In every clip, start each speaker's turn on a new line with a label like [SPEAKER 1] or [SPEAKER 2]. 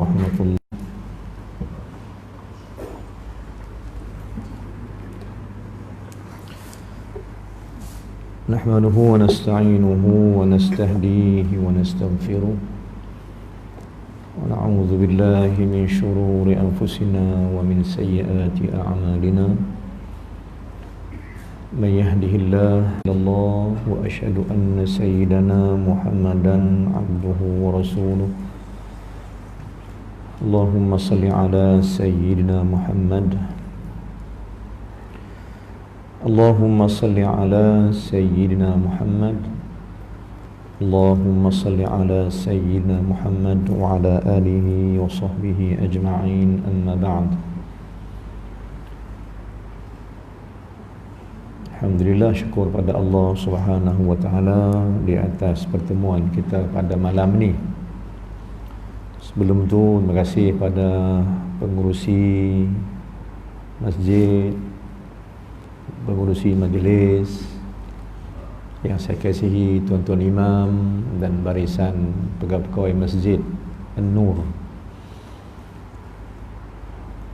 [SPEAKER 1] Rahmatullah. Nahmaduhu wa nasta'inuhu wa nastahdihi wa nastaghfiruh wa na'udzu billahi min shururi anfusina wa min sayyiati a'malina. Man yahdihillahu wa asyhadu anna sayyidana Muhammadan 'abduhu wa rasuluh. Allahumma salli ala sayyidina Muhammad. Allahumma salli ala sayyidina Muhammad. Allahumma salli ala sayyidina Muhammad wa ala alihi wa sahbihi ajma'in, amma ba'd. Alhamdulillah, syukur pada Allah Subhanahu wa taala di atas pertemuan kita pada malam ni. Sebelum tu, terima kasih pada pengurusi masjid, pengurusi majlis yang saya kasihi, tuan-tuan imam dan barisan pegawai masjid An-Nur.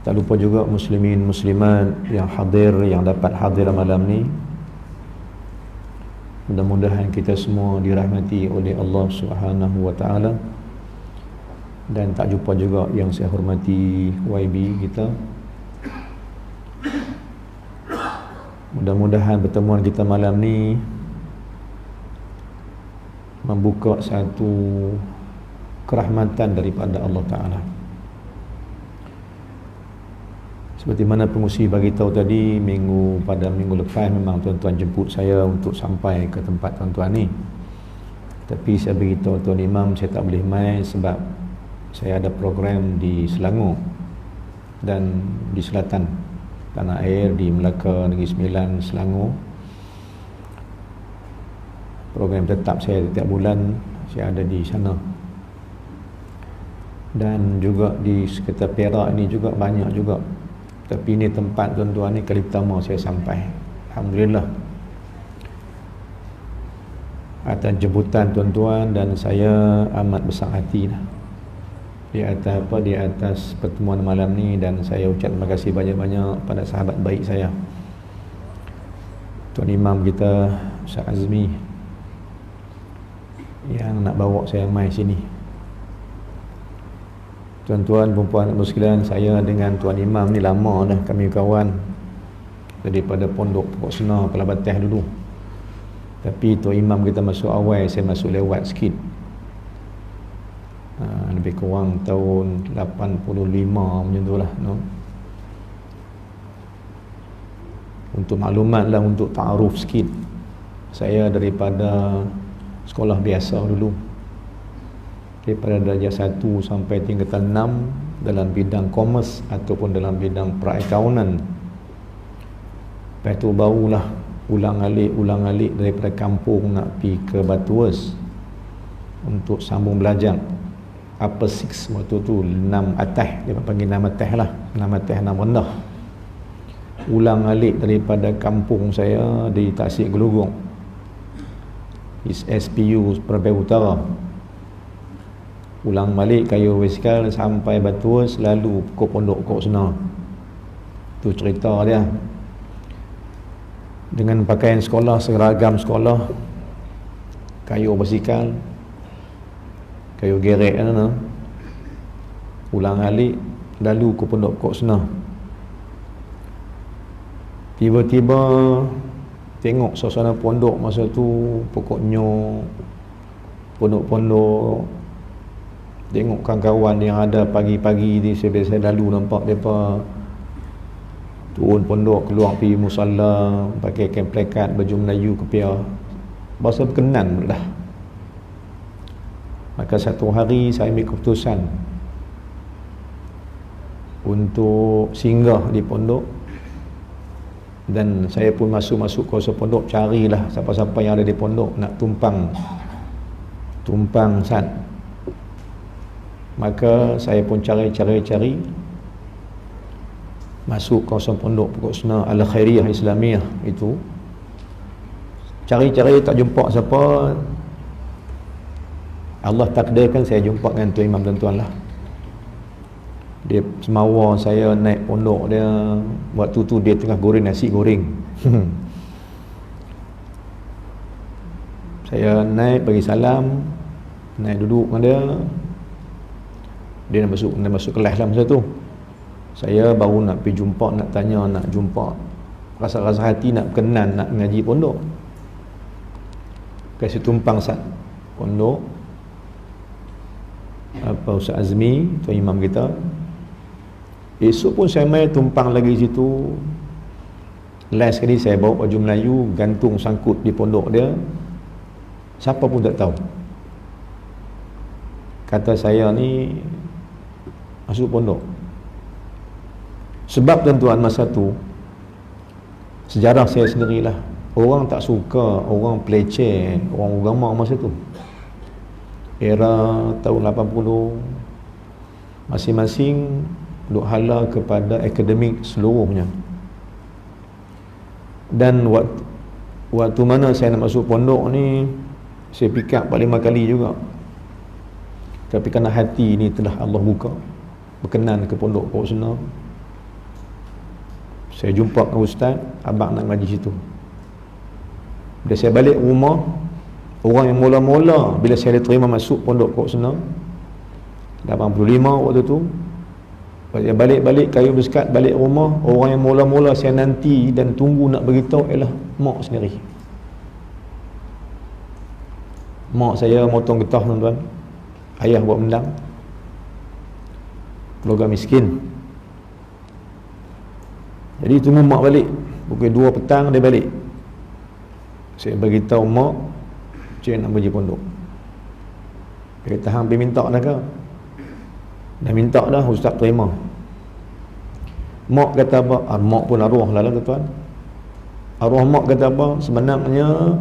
[SPEAKER 1] Tak lupa juga muslimin muslimat yang hadir, yang dapat hadir malam ni. Mudah-mudahan kita semua dirahmati oleh Allah Subhanahu wa taala. Dan tak jumpa juga yang saya hormati YB kita. Mudah-mudahan pertemuan kita malam ni membuka satu kerahmatan daripada Allah Ta'ala. Seperti mana pengurusi bagi tahu tadi, pada minggu lepas memang tuan-tuan jemput saya untuk sampai ke tempat tuan-tuan ni. Tapi saya beritahu tuan imam saya tak boleh main sebab saya ada program di Selangor dan di selatan tanah air, di Melaka, Negeri Sembilan, Selangor. Program tetap saya setiap bulan saya ada di sana. Dan juga di sekitar Perak ini juga banyak juga. Tapi ini tempat tuan-tuan ni kali pertama saya sampai. Alhamdulillah. Atas jemputan tuan-tuan, dan saya amat besar hati di atas pertemuan malam ni, dan saya ucap terima kasih banyak-banyak pada sahabat baik saya, Tuan Imam kita Ustaz Azmi, yang nak bawa saya mai sini. Tuan-tuan, perempuan sekalian, saya dengan Tuan Imam ni lama dah kami kawan daripada pondok Pokok Senar Pelabateh dulu. Tapi Tuan Imam kita masuk awal, saya masuk lewat sikit. Lebih kurang tahun 85 macam tu lah, no? Untuk maklumat lah, untuk ta'aruf sikit, saya daripada sekolah biasa dulu, daripada darjah 1 sampai tingkatan 6 dalam bidang komersi ataupun dalam bidang perakaunan. Lepas tu barulah ulang-alik daripada kampung nak pergi ke Batuas untuk sambung belajar upper 6 waktu tu, 6 atas, dia panggil 6 atas lah, 6 atas 6 rendah. Ulang alik daripada kampung saya di Tasik Gelugong, SPU Perbeh Utara, ulang balik kayu basikal sampai Batuas, lalu ke pondok Pokok Senar. Tu cerita dia, dengan pakaian sekolah, seragam sekolah, kayu basikal, kayu gerek kan, ulang alik lalu ke pondok Pokok Senar. Tiba-tiba tengok suasana pondok masa tu, pokoknya pondok-pondok, tengok kawan-kawan yang ada pagi-pagi ni, saya biasa lalu nampak mereka turun pondok, keluar pergi musalla, pakai kain plekat, baju Melayu, kepiah, bahasa berkenan dah. Maka satu hari saya ambil keputusan untuk singgah di pondok, dan saya pun masuk kawasan pondok, carilah siapa-siapa yang ada di pondok nak tumpang sat. Maka saya pun cari masuk kawasan pondok Pokok Senar Al-Khairiyah Islamiyah itu. Cari tak jumpa siapa. Allah takdirkan saya jumpa dengan Tuan Imam dan tuan lah. Dia semawa saya naik pondok dia. Waktu tu dia tengah goreng nasi goreng. Saya naik bagi salam, naik duduk dengan dia. Dia nak masuk kelas lah masa tu. Saya baru nak pergi jumpa, nak tanya, nak jumpa. Rasa-rasa hati nak berkenan, nak ngaji pondok. Kasi tumpang sat pondok. Apa Ustaz Azmi, tuan imam kita. Esok pun saya mai tumpang lagi situ. Last kali saya bawa baju Melayu, gantung sangkut di pondok dia. Siapa pun tak tahu. Kata saya ni masuk pondok. Sebab tuan-tuan masa tu sejarah saya sendirilah. Orang tak suka orang peleceh, orang agama masa tu. Era tahun 80, masing-masing duk hala kepada akademik seluruhnya. Dan waktu mana saya nak masuk pondok ni, saya pick up 4-5 kali juga. Tapi kerana hati ni telah Allah buka, berkenan ke pondok Pokok Senang. Saya jumpa dengan ustaz, abang nak ngaji situ. Bila saya balik rumah, orang yang mula-mula bila saya diterima masuk pondok Pokok Senang 85 waktu tu, saya balik-balik kayu bersekat balik rumah, orang yang mula-mula saya nanti dan tunggu nak beritahu ialah mak sendiri. Mak saya motong getah tuan-tuan, ayah buat mendang, keluarga miskin. Jadi tunggu mak balik, pukul 2 petang dia balik. Saya beritahu mak, cik nak pergi pondok. Dia kata, hang pergi minta dah ke? Dah minta dah, ustaz terima. Mak kata apa? Mak pun arwah lah tuan-tuan. Arwah mak kata apa? Sebenarnya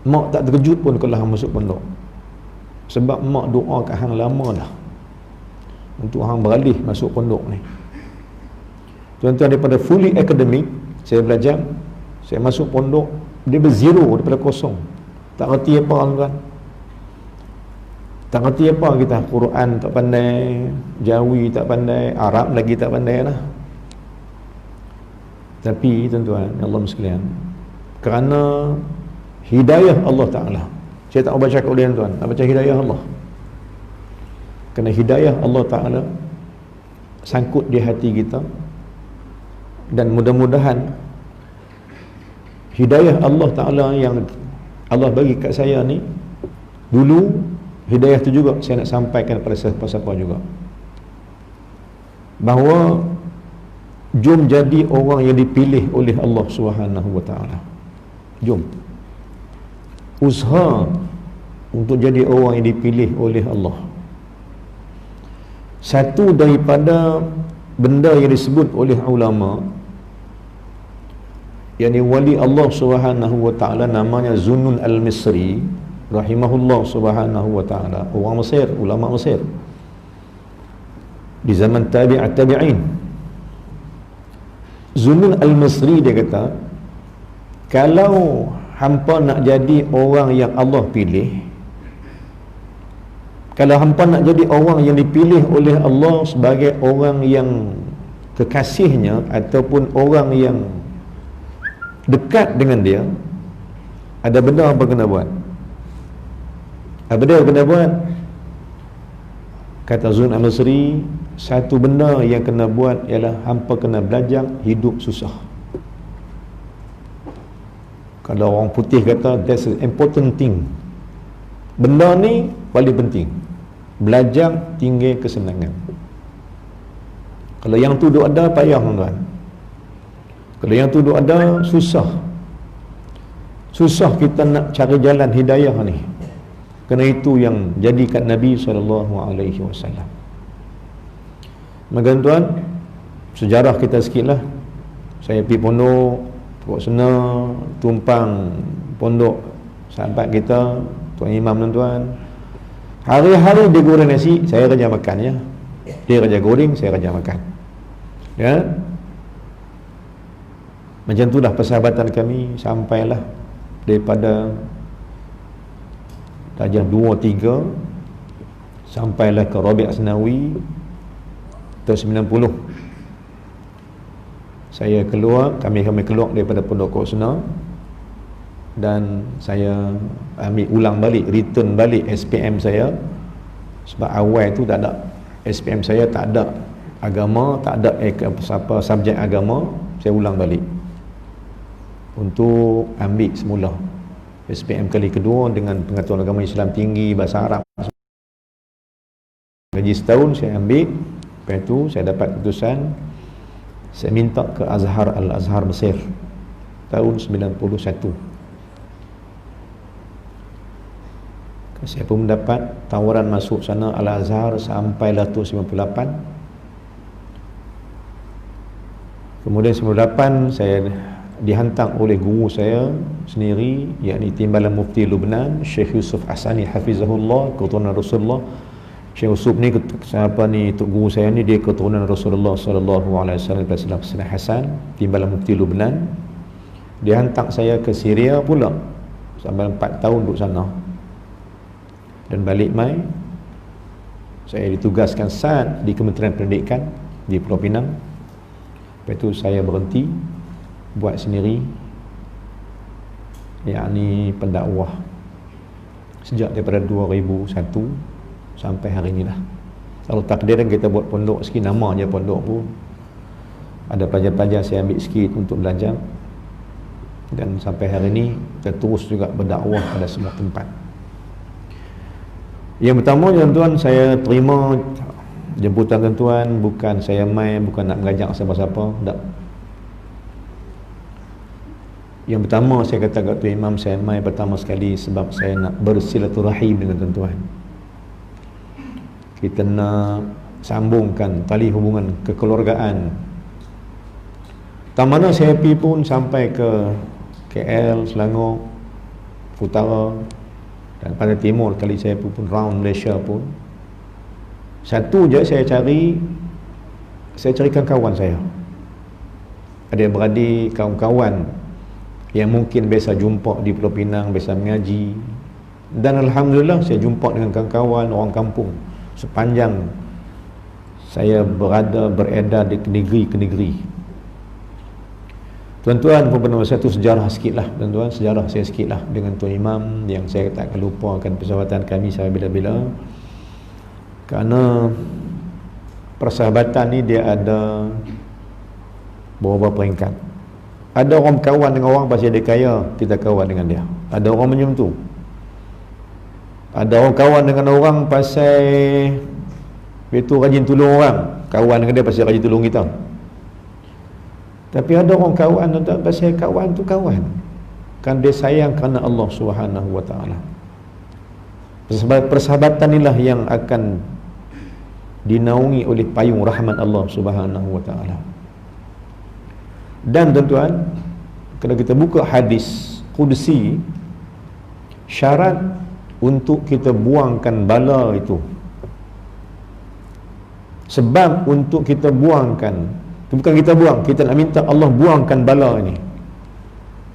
[SPEAKER 1] mak tak terkejut pun kalau hang masuk pondok. Sebab mak doa kat hang lama dah untuk hang beralih masuk pondok ni. Tuan-tuan, daripada fully academic saya belajar, saya masuk pondok, dia berzero daripada kosong. Tak reti apa tuan-tuan. Tak reti apa kita, Quran tak pandai, Jawi tak pandai, Arab lagi tak pandai lah. Tapi tuan-tuan, Allah sekalian, kerana hidayah Allah Ta'ala, saya tak baca kat ulian tuan, nak baca hidayah Allah. Kerana hidayah Allah Ta'ala sangkut di hati kita. Dan mudah-mudahan hidayah Allah Ta'ala yang Allah bagi kat saya ni, dulu hidayah tu juga saya nak sampaikan kepada siapa-siapa juga, bahawa jom jadi orang yang dipilih oleh Allah Subhanahu Wa Ta'ala. Jom usaha untuk jadi orang yang dipilih oleh Allah. Satu daripada benda yang disebut oleh ulama, yakni wali Allah Subhanahu Wa Ta'ala, namanya Zunnun Al-Misri rahimahullah Subhanahu Wa Ta'ala, orang Mesir, ulama Mesir di zaman tabi'in. Zunnun Al-Misri dia kata, kalau hampa nak jadi orang yang Allah pilih, kalau hampa nak jadi orang yang dipilih oleh Allah sebagai orang yang kekasihnya ataupun orang yang dekat dengan dia, ada benda apa kena buat? Apa dia kena buat? Kata Zun Al-Masri, satu benda yang kena buat ialah hampa kena belajar hidup susah. Kalau orang putih kata, that's an important thing. Benda ni paling penting. Belajar tinggal kesenangan. Kalau yang tu duk ada, payah tuan-tuan. Kalau yang tu duk ada, susah. Susah kita nak cari jalan hidayah ni. Kerana itu yang jadikan Nabi SAW. Maka tuan, sejarah kita sikit lah. Saya pergi pondok Pokok Senang, tumpang pondok sahabat kita, tuan imam tuan-tuan. Hari-hari dia goreng nasi, saya kerja makan ya. Dia kerja goreng, saya kerja makan. Ya. Macam itulah persahabatan kami sampailah daripada darjah 2-3 sampailah ke Rabi' Asnawi, tahun 90 saya keluar, kami keluar daripada Pondok Koksena, dan saya ambil ulang balik, return balik SPM saya. Sebab awal tu tak ada, SPM saya tak ada agama, tak ada apa subjek agama. Saya ulang balik untuk ambil semula SPM kali kedua dengan pengetahuan agama Islam tinggi, bahasa Arab. Gaji setahun saya ambil. Lepas tu saya dapat keputusan, saya minta ke Azhar, Al-Azhar Mesir tahun 91. Saya pun mendapat tawaran masuk sana Al-Azhar sampailah tahun 98. Kemudian 98 saya dihantar oleh guru saya sendiri, yakni Timbalan Mufti Lubnan, Syekh Yusuf Asani Hafizahullah, keturunan Rasulullah. Syekh Yusuf ni tok guru saya ni, dia keturunan Rasulullah sallallahu alaihi wasallam, Sayyidina Hasan, Timbalan Mufti Lubnan. Dia hantar saya ke Syria pula sampai 4 tahun duduk sana. Dan balik mai saya ditugaskan saat di Kementerian Pendidikan di Pulau Pinang. Lepas tu saya berhenti buat sendiri, yakni pendakwah sejak daripada 2001 sampai hari ni lah. Kalau takdir kita buat pondok sikit, nama je pondok pun ada pelajar-pelajar saya ambil sikit untuk belajar, dan sampai hari ni kita terus juga berdakwah pada semua tempat. Yang pertama, tuan-tuan, saya terima jemputan tuan-tuan, bukan saya main, bukan nak mengajak siapa-siapa, tak. Yang pertama saya kata kat Tuan Imam, saya main pertama sekali sebab saya nak bersilaturahim dengan tuan-tuan. Kita nak sambungkan tali hubungan kekeluargaan. Tak mana saya pergi pun sampai ke KL, Selangor, Utara dan pada timur, kali saya pun round Malaysia pun. Satu je saya carikan kawan saya, adik-beradik, kawan-kawan yang mungkin biasa jumpa di Pulau Pinang, biasa mengaji. Dan Alhamdulillah saya jumpa dengan kawan-kawan orang kampung sepanjang saya beredar di negeri ke negeri. Tuan-tuan, beberapa satu sejarah sikit lah tuan-tuan, sejarah saya sikit lah dengan Tuan Imam yang saya tak akan lupakan persahabatan kami sampai bila-bila. Kerana persahabatan ni dia ada beberapa peringkat. Ada orang kawan dengan orang pasal dia kaya, kita kawan dengan dia. Ada orang macam tu. Ada orang kawan dengan orang pasal itu rajin tolong orang, kawan dengan dia pasal rajin tolong kita. Tapi ada orang kawan tak pasal kawan tu kawan, kan dia sayang kerana Allah Subhanahu wa taala. Persahabatan inilah yang akan dinaungi oleh payung rahmat Allah Subhanahu wa taala. Dan tuan-tuan, kalau kita buka hadis qudsi, syarat untuk kita buangkan bala itu, sebab untuk kita buangkan, bukan kita buang, kita nak minta Allah buangkan bala ini.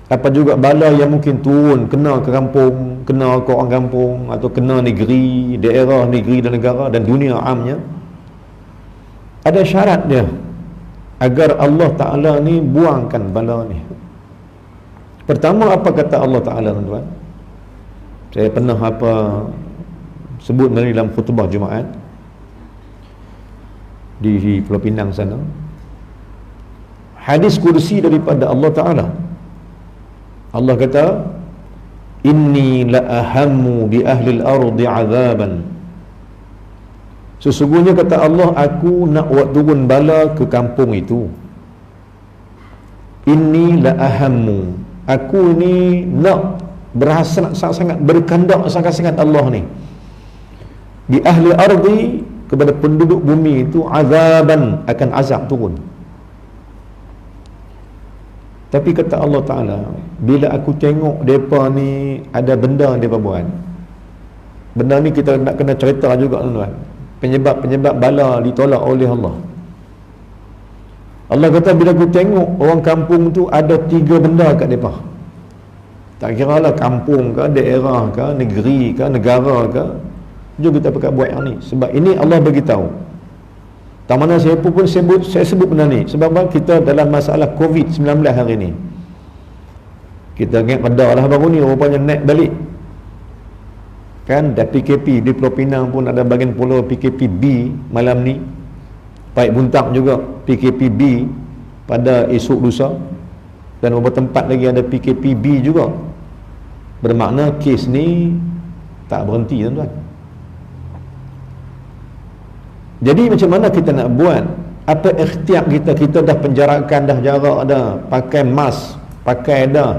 [SPEAKER 1] Apa juga bala yang mungkin turun, kena ke kampung, kena ke orang kampung, atau kena negeri, daerah, negeri dan negara dan dunia amnya, ada syarat dia agar Allah Ta'ala ni buangkan bala ni. Pertama, apa kata Allah Ta'ala tuan-tuan? Saya pernah sebut dalam khutbah Jumaat di Pulau Pinang sana. Hadis kursi daripada Allah Ta'ala. Allah kata, inni la ahammu bi ahli al-ardi azaban. Sesungguhnya kata Allah, aku nak buat turun bala ke kampung itu. Inni la ahammu, aku ni nak berasa sangat berkandak sangat-sangat Allah ni, bi ahli ardi, kepada penduduk bumi itu, azaban, akan azab turun. Tapi kata Allah Ta'ala, bila aku tengok mereka ni ada benda mereka buat, benda ni kita nak kena cerita juga tuan-tuan, penyebab bala ditolak oleh Allah. Allah kata, bila aku tengok orang kampung tu ada 3 benda kat mereka, tak kira lah kampung ke, daerah ke, negeri ke, negara ke, jom kita pakai buat yang ni. Sebab ini Allah beritahu, Tak mana saya pun saya sebut benda ni sebab apa? Kita dalam masalah COVID-19 hari ni. Kita ingat Kedah lah baru ni rupanya naik balik. Kan dah PKP di Pulau Pinang pun ada bagian pulau PKP-B malam ni. Paik Buntang juga PKP-B pada esok lusa. Dan beberapa tempat lagi ada PKP-B juga. Bermakna kes ni tak berhenti, tuan-tuan. Jadi macam mana kita nak buat? Apa ikhtiar kita? Kita dah penjarakan, dah jarak dah, pakai mask, pakai dah,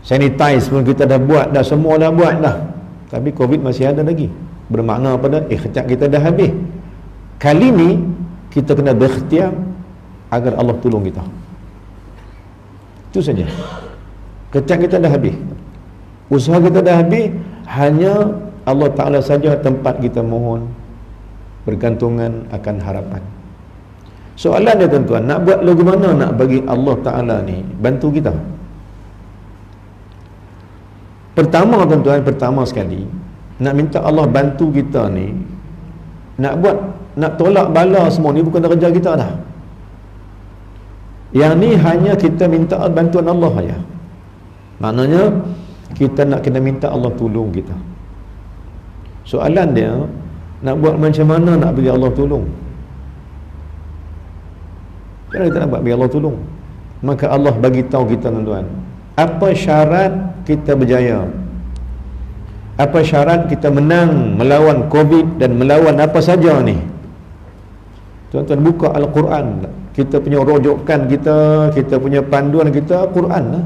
[SPEAKER 1] sanitize pun kita dah buat dah, semua dah buat dah. Tapi COVID masih ada lagi. Bermakna apa dah? Ikhtiar kita dah habis. Kali ni kita kena berikhtiar agar Allah tolong kita. Itu saja. Ikhtiar kita dah habis. Usaha kita dah habis. Hanya Allah Ta'ala saja tempat kita mohon, bergantungan akan harapan. Soalan dia, tuan-tuan, nak buat lagu mana nak bagi Allah Ta'ala ni bantu kita? Pertama, tuan-tuan, pertama sekali nak minta Allah bantu kita ni, nak tolak bala semua ni bukan kerja kita dah. Yang ni hanya kita minta bantuan Allah saja. Maknanya kita nak kena minta Allah tolong kita. Soalan dia, nak buat macam mana nak bagi Allah tolong? Kalau kita nak buat bagi Allah tolong, maka Allah bagi tahu kita, tuan-tuan, apa syarat kita berjaya, apa syarat kita menang melawan COVID dan melawan apa saja ni. Tuan-tuan buka Al-Quran, kita punya rujukan kita punya panduan kita Quran lah.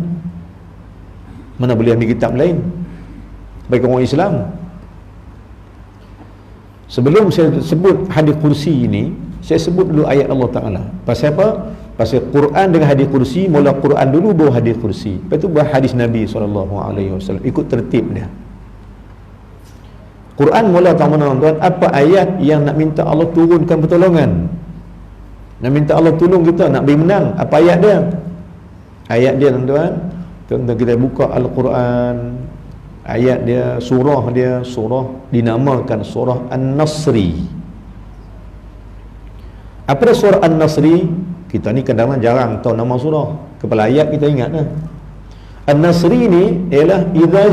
[SPEAKER 1] Mana boleh ambil kitab lain bagi orang Islam. Sebelum saya sebut hadis kursi ini, saya sebut dulu ayat Allah Ta'ala. Pasal apa? Pasal Quran dengan hadis kursi, mula Quran dulu baru hadis kursi. Lepas tu baru hadis Nabi SAW. Ikut tertib dia. Quran mula tak mana, tuan, apa ayat yang nak minta Allah turunkan pertolongan, nak minta Allah tolong kita, nak beri menang. Apa ayat dia? Ayat dia, tuan-tuan, kita buka Al-Quran, ayat dia, surah dinamakan surah An-Nasri. Apa dia surah An-Nasri? Kita ni kadang-kadang jarang tahu nama surah. Kepala ayat kita ingat lah. An-Nasri ni ialah Idza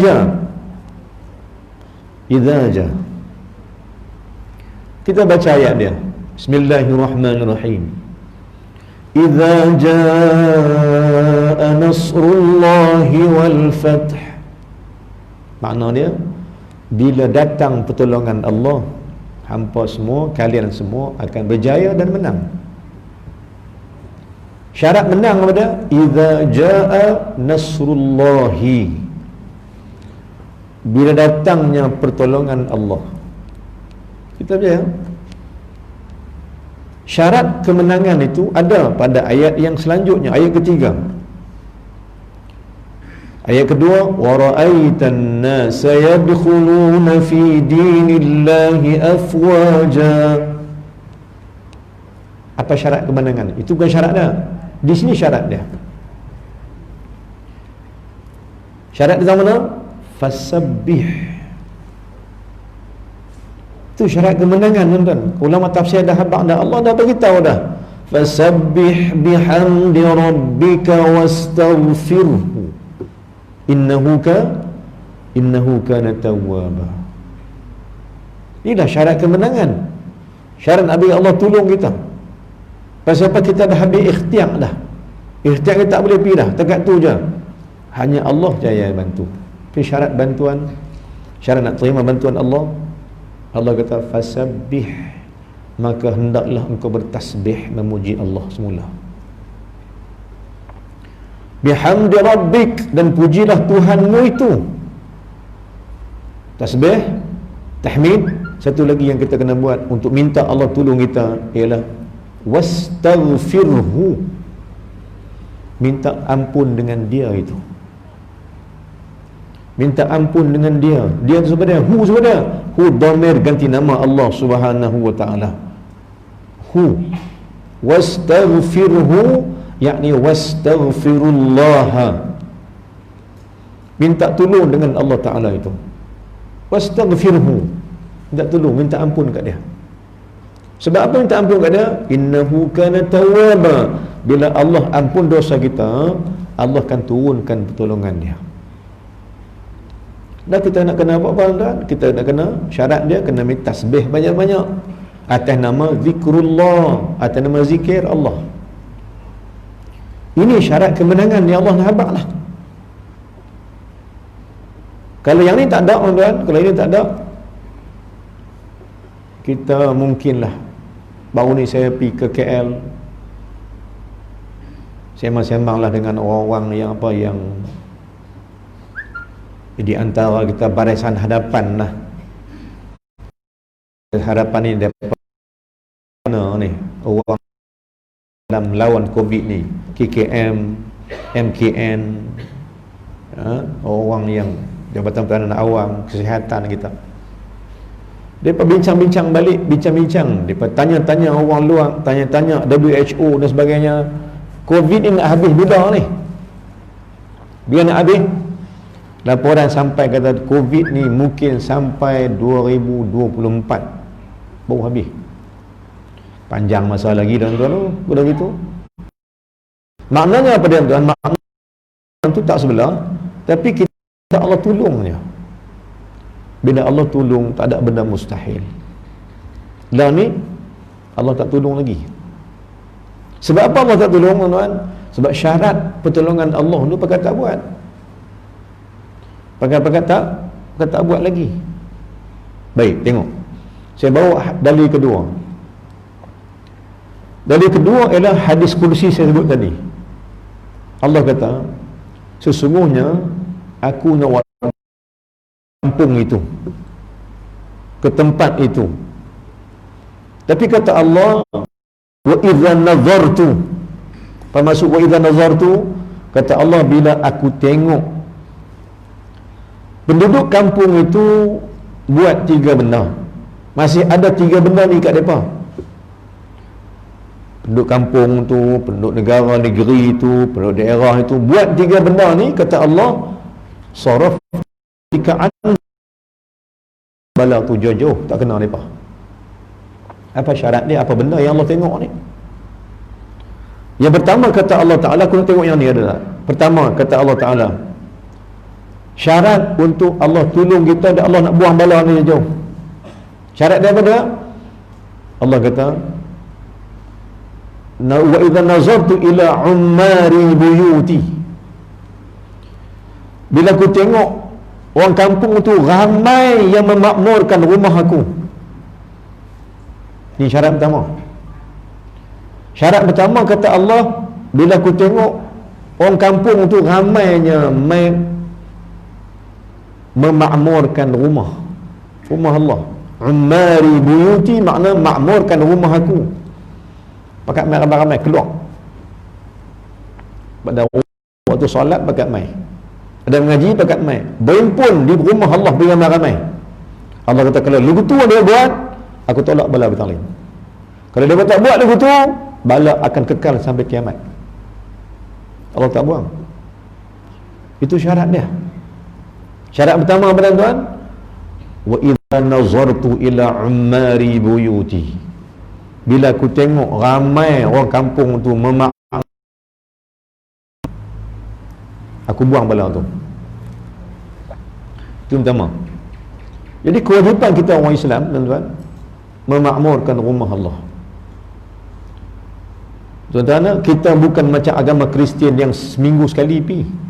[SPEAKER 1] ja. Kita baca ayat dia. Bismillahirrahmanirrahim. Idza jaa nasrullahi wal fath. Makna dia, bila datang pertolongan Allah, hampa semua, kalian semua akan berjaya dan menang. Syarat menang apa dia? Idza jaa nasrullahi, bila datangnya pertolongan Allah, kita berjaya. Syarat kemenangan itu ada pada ayat yang selanjutnya, ayat ketiga. Ayat kedua, wa ra'aitan nasa yadkhuluna fi dinillahi afwaja. Apa syarat kemenangan? Itu bukan syarat dia. Di sini syarat dia. Syarat di mana? Fasabbih. Itu syarat kemenangan, tuan-tuan. Ulama tafsir dah habaq dah, Allah dah bagi tahu dah. Fasabbih bihamdi rabbika wastaghfirhu innahu kana tawwaba. Inilah syarat kemenangan. Syarat Nabi Allah tolong kita. Pasal apa? Kita dah habis ikhtiar dah. Ikhtiar kita tak boleh pergi dah, dekat tu je. Hanya Allah jaya bantu. Tapi syarat bantuan, syarat nak terima bantuan Allah, Allah kata fasabbih, maka hendaklah engkau bertasbih memuji Allah semula. Bihamdi rabbik, dan pujilah Tuhanmu itu. Tasbih, tahmid. Satu lagi yang kita kena buat untuk minta Allah tolong kita ialah wastaghfirhu, minta ampun dengan dia itu. Minta ampun dengan dia. Dia sebenarnya hu, sebenarnya hu dhamir ganti nama Allah Subhanahu wa taala. Hu wastaghfirhu, yakni wastaghfirullah, minta tolong dengan Allah Ta'ala itu. Wastaghfirhu, minta tolong, minta ampun kat dia. Sebab apa minta ampun kat dia? Innahu kana tawwaba. Bila Allah ampun dosa kita, Allah akan turunkan pertolongan dia. Dan kita nak kena apa tuan? Kita nak kena syarat dia kena minta tasbih banyak-banyak atas nama zikrullah, atas nama zikir Allah. Ini syarat kemenangan yang Allah nak habaq lah. Kalau yang ni tak ada tuan, kalau ini tak ada, kita mungkinlah. Baru ni saya pergi ke KL, sembang-sembang lah dengan orang-orang yang apa, yang di antara kita barisan hadapan lah. Harapan ni daripada mana ni orang dalam lawan COVID ni, KKM, MKN, orang yang Jabatan Peranan Awam, kesihatan kita. Mereka bincang-bincang balik, bincang-bincang, mereka tanya-tanya orang luar, tanya-tanya WHO dan sebagainya. COVID ni nak habis bila ni? Bila nak habis? Laporan sampai kata COVID ni mungkin sampai 2024 baru habis. Panjang masa lagi tuan-tuan. Kalau gitu, maknanya apa dia tuan? Maknanya tu tak sebelah, tapi kita Allah tolongnya. Bila Allah tolong, tak ada benda mustahil. Dan ni Allah tak tolong lagi. Sebab apa Allah tak tolong tuan-tuan? Sebab syarat pertolongan Allah tu pakai tak buat. Pakai tak buat lagi. Baik, tengok. Saya bawa dalil kedua. Dalil kedua ialah hadis kursi saya sebut tadi. Allah kata, sesungguhnya aku nak kampung itu, ke tempat itu. Tapi kata Allah, wa idza nazartu, apa maksud wa idza nazartu? Kata Allah, bila aku tengok penduduk kampung itu buat 3 benda. Masih ada 3 benda ni kat mereka. Penduduk kampung tu, penduduk negara, negeri itu, penduduk daerah itu buat 3 benda ni, kata Allah, saraf tikaan bala tu jauh-jauh, tak kena mereka. Apa syarat dia? Apa benda yang Allah tengok ni? Yang pertama kata Allah Ta'ala, aku nak tengok yang ni adalah, pertama kata Allah Ta'ala, syarat untuk Allah tolong kita, dan Allah nak buang bala ni jauh. Syarat dia apa dia? Allah kata, wa idza nazartu ila ummari buyuti, bila aku tengok orang kampung tu ramai yang memakmurkan rumah aku. Ini syarat pertama. Syarat pertama kata Allah, bila aku tengok orang kampung tu ramainya memakmurkan rumah Allah. Ummari buyuti makna makmurkan rumah aku. Pakat mai ramai-ramai keluar. Pada waktu solat pakat mai. Ada mengaji pakat mai. Berhimpun di rumah Allah beramai-ramai. Allah kata, kalau lagu tu dia buat, aku tolak bala bertali. Kalau dia tak buat lagu tu, bala akan kekal sampai kiamat. Allah tak buang. Itu syarat dia. Syarat pertama apa tuan? Wa idza nazartu ila ummari buyuti, bila aku tengok ramai orang kampung tu aku buang bala tu. Itu pertama. Jadi kewajipan kita orang Islam tuan-tuan, memakmurkan rumah Allah. Tuan-tuan, kita bukan macam agama Kristian yang seminggu sekali pergi.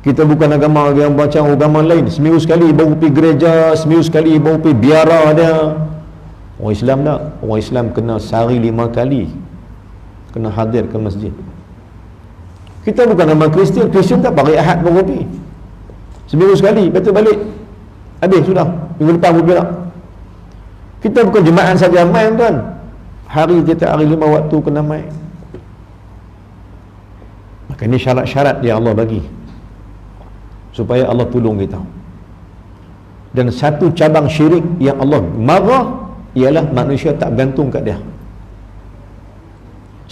[SPEAKER 1] Kita bukan agama yang macam agama lain, seminggu sekali baru pergi gereja, seminggu sekali baru pergi biara dia. Orang Islam tak? Orang Islam kena sehari 5 kali kena hadir ke masjid. Kita bukan agama Kristian. Kristian tak pakai Ahad baru pergi, seminggu sekali, betul balik, habis sudah, minggu depan baru pergi. Kita bukan jemaah saja mai tuan, hari tiap hari 5 waktu kena mai. Maka ini syarat-syarat yang Allah bagi supaya Allah tolong kita. Dan satu cabang syirik yang Allah marah ialah manusia tak bergantung kat dia.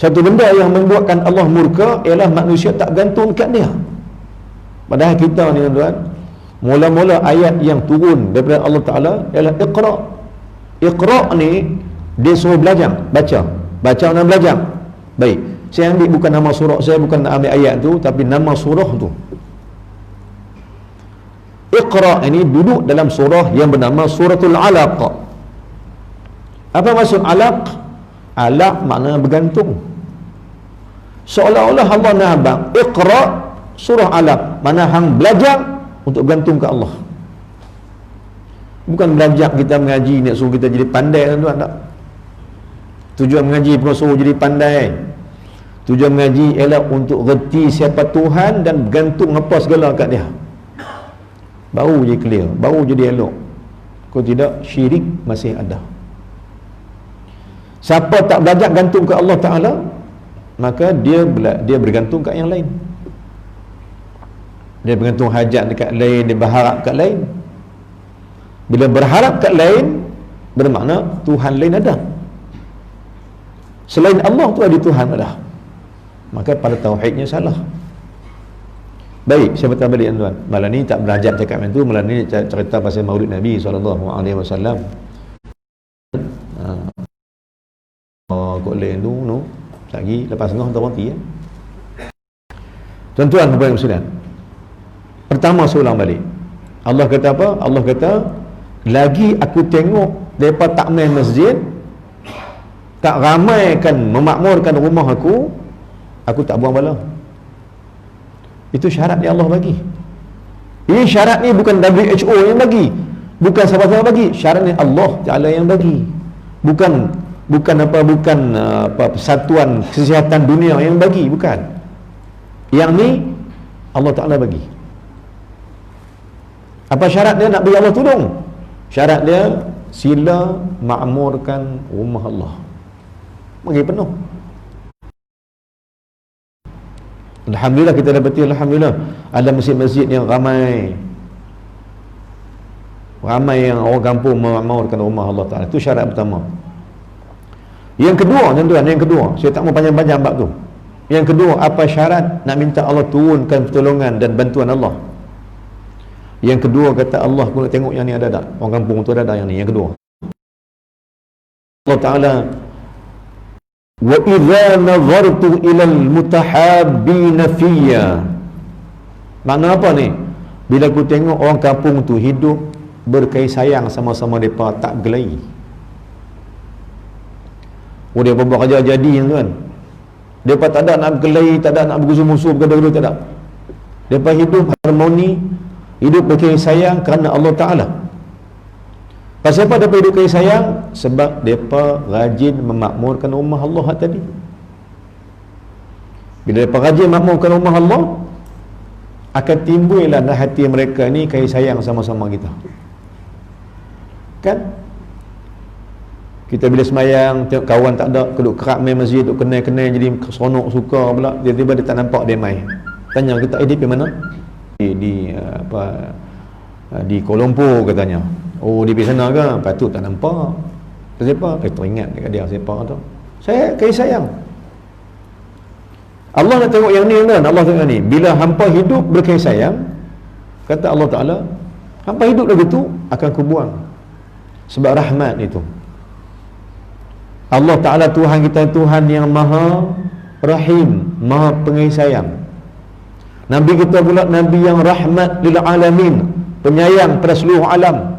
[SPEAKER 1] Satu benda yang membuatkan Allah murka ialah manusia tak bergantung kat dia. Padahal kita ni tuan-tuan, mula-mula ayat yang turun daripada Allah Ta'ala ialah Iqra. Iqra' ni dia suruh belajar, baca dan belajar. Baik, saya ambil bukan nama surah, saya bukan ambil ayat tu, tapi nama surah tu. Iqra' ini duduk dalam surah yang bernama Suratul Alaq. Apa maksud alaq? Alaq makna bergantung. Seolah-olah Allah nak abang Iqra' surah Alaq, mana hang belajar untuk bergantung ke Allah. Bukan belajar kita mengaji nak suruh kita jadi pandai, tuan-tuan, tak. Tujuan mengaji bukan suruh jadi pandai. Tujuan mengaji ialah untuk reti siapa Tuhan dan bergantung apa segala kat dia. Baru je clear, baru jadi elok. Kalau tidak, syirik masih ada. Siapa tak belajar gantung ke Allah Ta'ala, maka dia bergantung kat yang lain. Dia bergantung hajat dekat lain, dia berharap kat lain. Bila berharap kat lain, bermakna Tuhan lain ada. Selain Allah tu ada Tuhan ada. Maka pada tauhidnya salah. Baik, saya bertanya balik tuan. Malam ni tak belajar cakap macam tu, malam ni cerita pasal Maulid Nabi SAW. Kok lain tu lagi lepas tengah tak berhenti ya. Tuan-tuan dan puan-puan, pertama soalan balik. Allah kata apa? Allah kata, lagi aku tengok depa tak main masjid, tak ramaikan memakmurkan rumah aku tak buang bala. Itu syarat yang Allah bagi. Ini syarat ni bukan WHO yang bagi, bukan siapa-siapa bagi. Syarat ni Allah Ta'ala yang bagi. Bukan Persatuan Kesihatan Dunia yang bagi, bukan. Yang ni Allah Ta'ala bagi. Apa syarat dia nak bagi Allah tolong? Syarat dia sila makmurkan rumah Allah. Bagi penuh. Alhamdulillah kita dapati, alhamdulillah ada masjid-masjid yang ramai yang orang kampung memakmurkan rumah Allah Ta'ala. Itu syarat pertama. Yang kedua, tuan-tuan, saya tak mau panjang-panjang bab tu. Yang kedua, apa syarat nak minta Allah turunkan pertolongan dan bantuan Allah? Yang kedua, kata Allah, aku nak tengok yang ni ada tak? Orang kampung tu ada tak yang ni? Yang kedua, Allah Ta'ala, wa idza nazartu ilal mutahabbina fiyya. Makna apa ni? Bila aku tengok orang kampung tu hidup berkasih sayang sama-sama mereka, tak berkelahi. Dia buat kerja jadi, tuan. Mereka tak ada nak berkelahi, tak ada nak bergusur-musuh, bergaduh-gaduh, tak ada. Mereka hidup harmoni, hidup berkasih sayang kerana Allah Ta'ala. Pasal apa mereka hidup kasih sayang? Sebab mereka rajin memakmurkan rumah Allah tadi. Bila mereka rajin memakmurkan rumah Allah, akan timbullah dalam hati mereka ni kasih sayang sama-sama kita. Kan? Kita bila semayang, tengok kawan tak ada, keduk kerap main masjid, duk kenal-kenal, jadi seronok, suka pula. Tiba-tiba dia tak nampak dia main. Tanya kita, dia pergi mana? Di Kuala Lumpur katanya. Oh, dia pergi sana ke? Patut tak nampak. Siapa? Teringat dekat dia siapa tu. Saya kasih sayang. Allah nak tengok yang ni, kan? Allah tengok ni. Bila hampa hidup berkasih sayang, kata Allah Ta'ala, hampa hidup lagi tu akan kubuang. Sebab rahmat itu. Allah Ta'ala Tuhan kita, Tuhan yang maha rahim, maha pengasih sayang. Nabi kita pula Nabi yang rahmat lil alamin, penyayang pada seluruh alam.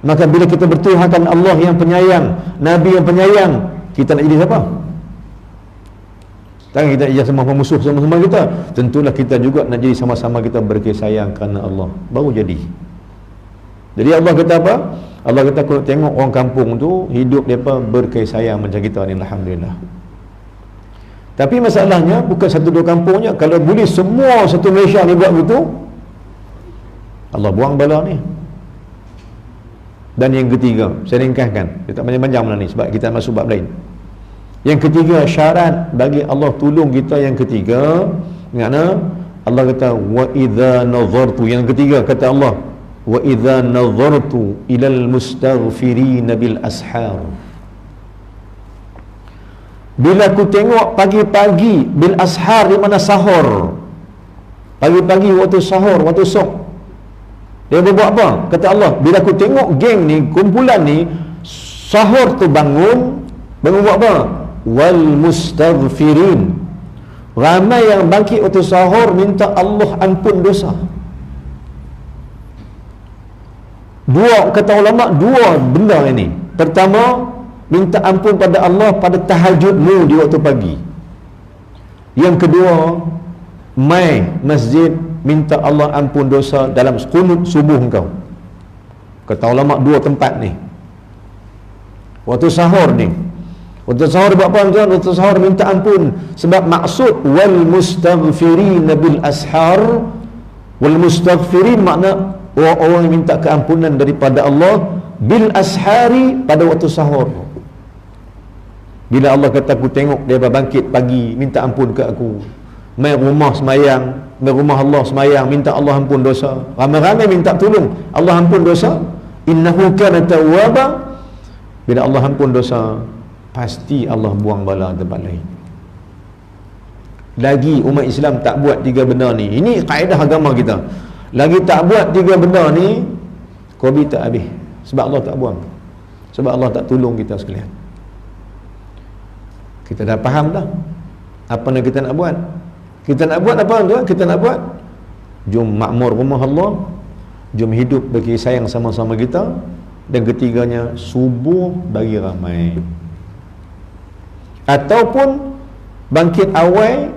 [SPEAKER 1] Maka bila kita bertuhankan Allah yang penyayang, Nabi yang penyayang, kita nak jadi siapa? Takkan kita jadi sama musuh sama-sama kita. Tentulah kita juga nak jadi sama-sama kita berkasih sayang kerana Allah. Baru jadi. Jadi Allah kata apa? Allah kata, aku tengok orang kampung tu hidup mereka berkasih sayang macam kita ni, alhamdulillah. Tapi masalahnya bukan satu dua kampungnya. Kalau boleh semua satu Malaysia ni buat begitu, Allah buang bala ni. Dan yang ketiga, saya ringkaskan, dia tak panjang-panjang mana ni sebab kita masuk bab lain. Yang ketiga, syarat bagi Allah tolong kita yang ketiga, makna Allah kata wa idza nazartu, yang ketiga kata Allah, wa idza nazartu ilal mustaghfirin bil ashar. Bila aku tengok pagi-pagi, bil ashar di mana sahur, pagi-pagi waktu sahur, waktu sok, dia buat apa? Kata Allah, bila aku tengok geng ni, kumpulan ni Sahur tu bangun buat apa? Wal mustaghfirin. Ramai yang bangkit waktu sahur minta Allah ampun dosa. Kata ulama, dua benda ini. Pertama, minta ampun pada Allah pada tahajudmu di waktu pagi. Yang kedua, mai masjid minta Allah ampun dosa dalam qunut subuh engkau. Kata ulama, dua tempat ni. Waktu sahur ni. Waktu sahur buat apa tuan? Waktu sahur minta ampun. Sebab maksud wal mustaghfirin bil ashar. Wal mustaghfirin makna orang-orang yang minta keampunan daripada Allah bil ashari pada waktu sahur. Bila Allah kata aku tengok dia bangkit pagi minta ampun ke aku, mai rumah semayang, mai rumah Allah semayang minta Allah ampun dosa, ramai-ramai minta tolong Allah ampun dosa, innahu kana tawwaba. Bila Allah ampun dosa, pasti Allah buang bala tempat lain. Lagi umat Islam tak buat tiga benda ni. Ini kaedah agama kita. Lagi tak buat tiga benda ni, Covid tak habis. Sebab Allah tak buang. Sebab Allah tak tolong kita sekalian. Kita dah faham dah apa yang kita nak buat. Kita nak buat apa tuan? Kita nak buat, jom makmur rumah Allah, jom hidup bagi sayang sama-sama kita, dan ketiganya subuh bagi ramai. Ataupun bangkit awal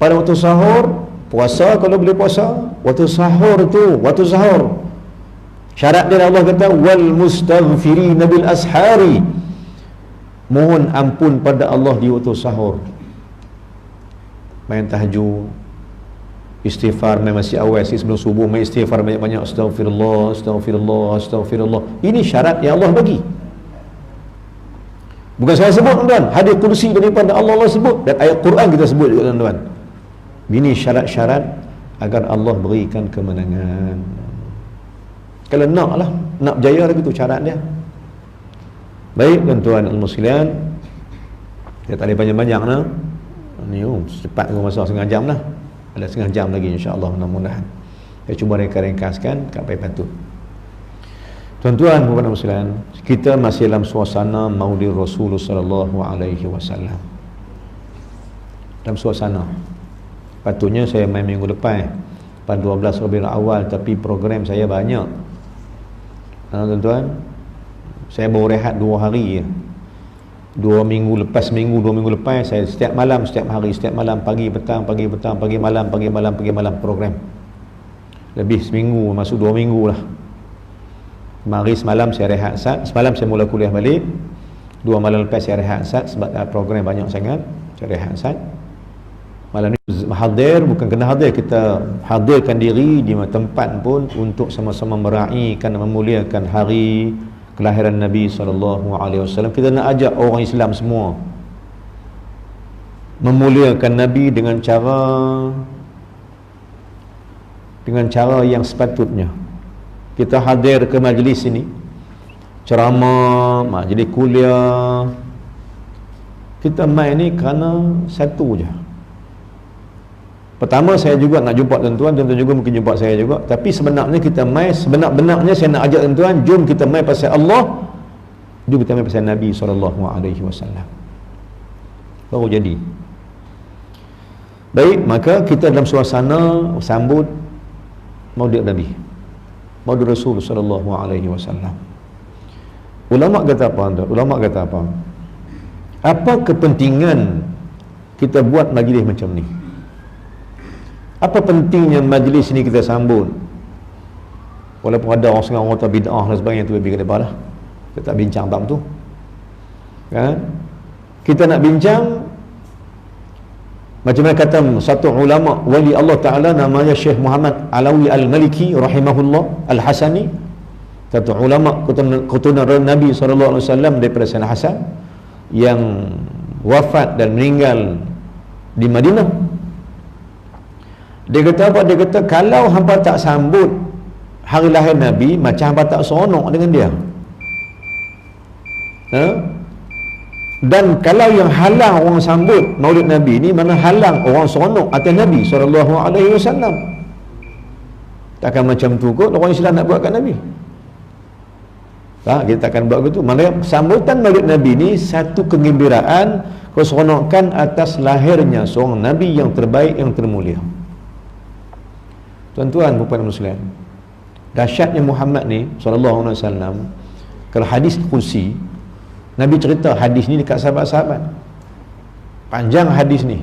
[SPEAKER 1] pada waktu sahur, puasa kalau boleh puasa, waktu sahur tu, waktu sahur. Syarat dia Allah kata wal mustaghfirin bil ashari. Mohon ampun pada Allah di waktu sahur. Main tahajud, istighfar main masih awal sebelum subuh, main istighfar banyak-banyak, astaghfirullah, astaghfirullah, astaghfirullah. Ini syarat yang Allah bagi. Bukan saya sebut tuan-tuan, hadis kursi daripada Allah sebut, dan ayat Quran kita sebut juga tuan-tuan. Ini syarat-syarat agar Allah berikan kemenangan. Kalau nak berjaya lagi tu syarat dia. Baik tuan-tuan al-muslimin, kita tak boleh panjang-panjang lah. Ni cepat aku masa setengah jam lah. Ada setengah jam lagi insya-Allah, mudah-mudahan. Saya cuba ringkas-ringkaskan kat apa yang patut. Tuan-tuan dan muslimin, kita masih dalam suasana Maulid Rasulullah sallallahu alaihi wasallam. Dalam suasana. Patutnya saya main minggu depan pada 12 Rabiul Awal, tapi program saya banyak. Tuan-tuan, saya baru rehat 2 hari je. 2 minggu lepas saya setiap malam, setiap hari, setiap malam, pagi petang, pagi malam, pagi malam program. Lebih seminggu, masuk 2 minggu lah. Mari semalam saya rehat sat, semalam saya mula kuliah balik. 2 malam lepas saya rehat sat sebab program banyak sangat. Saya rehat sat. Malam ni hadir, bukan kena hadir, kita hadirkan diri di tempat pun untuk sama-sama meraihkan, memuliakan hari kelahiran Nabi SAW. Kita nak ajak orang Islam semua memuliakan Nabi dengan cara yang sepatutnya. Kita hadir ke majlis ini, ceramah, majlis kuliah, kita main ni kerana satu je. Pertama, saya juga nak jumpa tuan-tuan, tuan-tuan juga mungkin jumpa saya juga. Tapi sebenarnya kita mai, sebenar-benarnya saya nak ajak tuan-tuan, jom kita mai pasal Allah, jom kita mai pasal Nabi SAW. Baru jadi. Baik, maka kita dalam suasana sambut Maulid Nabi, Maulid Rasul SAW. Ulama kata apa? Ulama kata apa? Apa kepentingan kita buat majlis macam ni? Apa pentingnya majlis ni kita sambut? Walaupun ada orang setengah orang kata bid'ah dan sebagainya, tu lebih ke depan lah. Kita tak bincang bab tu, kan? Kita nak bincang macam mana kata satu ulama wali Allah Ta'ala, namanya Syekh Muhammad Alawi Al-Maliki rahimahullah Al-Hasani. Satu ulama keturunan Nabi SAW daripada Sayyidina Hasan yang wafat dan meninggal di Madinah. Dia kata apa? Dia kata kalau hampa tak sambut hari lahir Nabi, macam hampa tak seronok dengan dia. Dan kalau yang halang orang sambut Maulid Nabi ni, mana halang orang seronok atas Nabi SAW. Takkan macam tu kot orang Islam nak buat kat Nabi. Kita akan buat begitu. Maknanya sambutan Maulid Nabi ni satu kegembiraan, keseronokan atas lahirnya seorang Nabi yang terbaik, yang termulia. Tuan-tuan puan muslimin, dahsyatnya Muhammad ni sallallahu alaihi wasallam. Kalau hadis kursi, Nabi cerita hadis ni dekat sahabat-sahabat. Panjang hadis ni.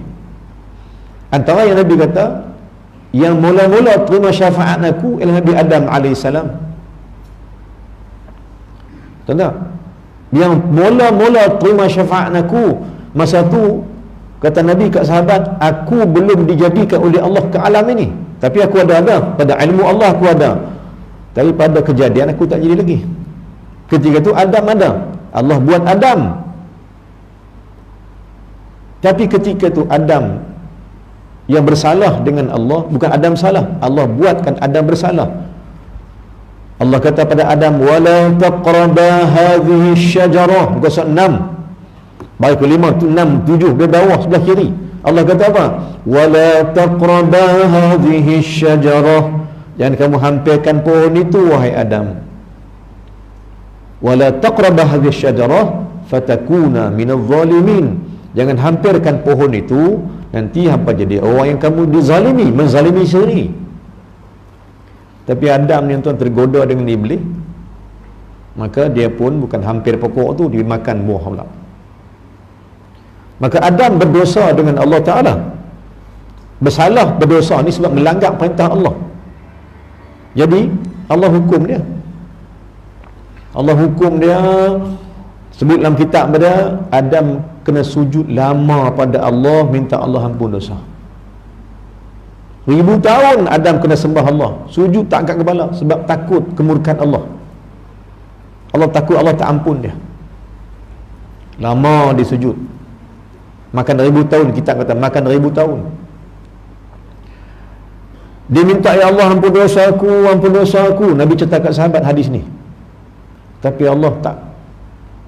[SPEAKER 1] Antara yang Nabi kata, yang mula-mula terima syafaat aku ialah Nabi Adam alaihissalam. Tanda? Yang mula-mula terima syafaat aku, masa tu kata Nabi kat sahabat, aku belum dijadikan oleh Allah ke alam ini, tapi aku ada pada ilmu Allah aku ada, tapi pada kejadian aku tak jadi lagi. Ketika tu Adam ada, Allah buat Adam, tapi ketika tu Adam yang bersalah dengan Allah, bukan Adam salah, Allah buatkan Adam bersalah. Allah kata pada Adam, wala taqraba hadhihi syajarah, muka surat 6 baris kelima tu 6, 7 di bawah sebelah kiri. Allah kata apa? Wala taqraba hadhihi syajarah, jangan kamu hampirkan pohon itu wahai Adam. Wala taqraba hadhihi syajarah fatakuna minadh zalimin, jangan hampirkan pohon itu, nanti hampa jadi orang yang kamu dizalimi, menzalimi sendiri. Tapi Adam ni tuan tergoda dengan iblis, maka dia pun bukan hampir pokok tu, dia makan buah pula. Maka Adam berdosa dengan Allah Ta'ala, bersalah, berdosa ni sebab melanggar perintah Allah. Jadi Allah hukum dia, sebut dalam kitab pada Adam kena sujud lama pada Allah, minta Allah ampun dosa. 1000 tahun Adam kena sembah Allah, sujud tak angkat kepala sebab takut kemurkaan Allah. Allah takut Allah tak ampun dia. Lama dia sujud, makan 1000 tahun, kita kata makan 1000 tahun. Dia minta, ya Allah ampun dosa aku. Nabi cerita kat sahabat hadis ni, tapi Allah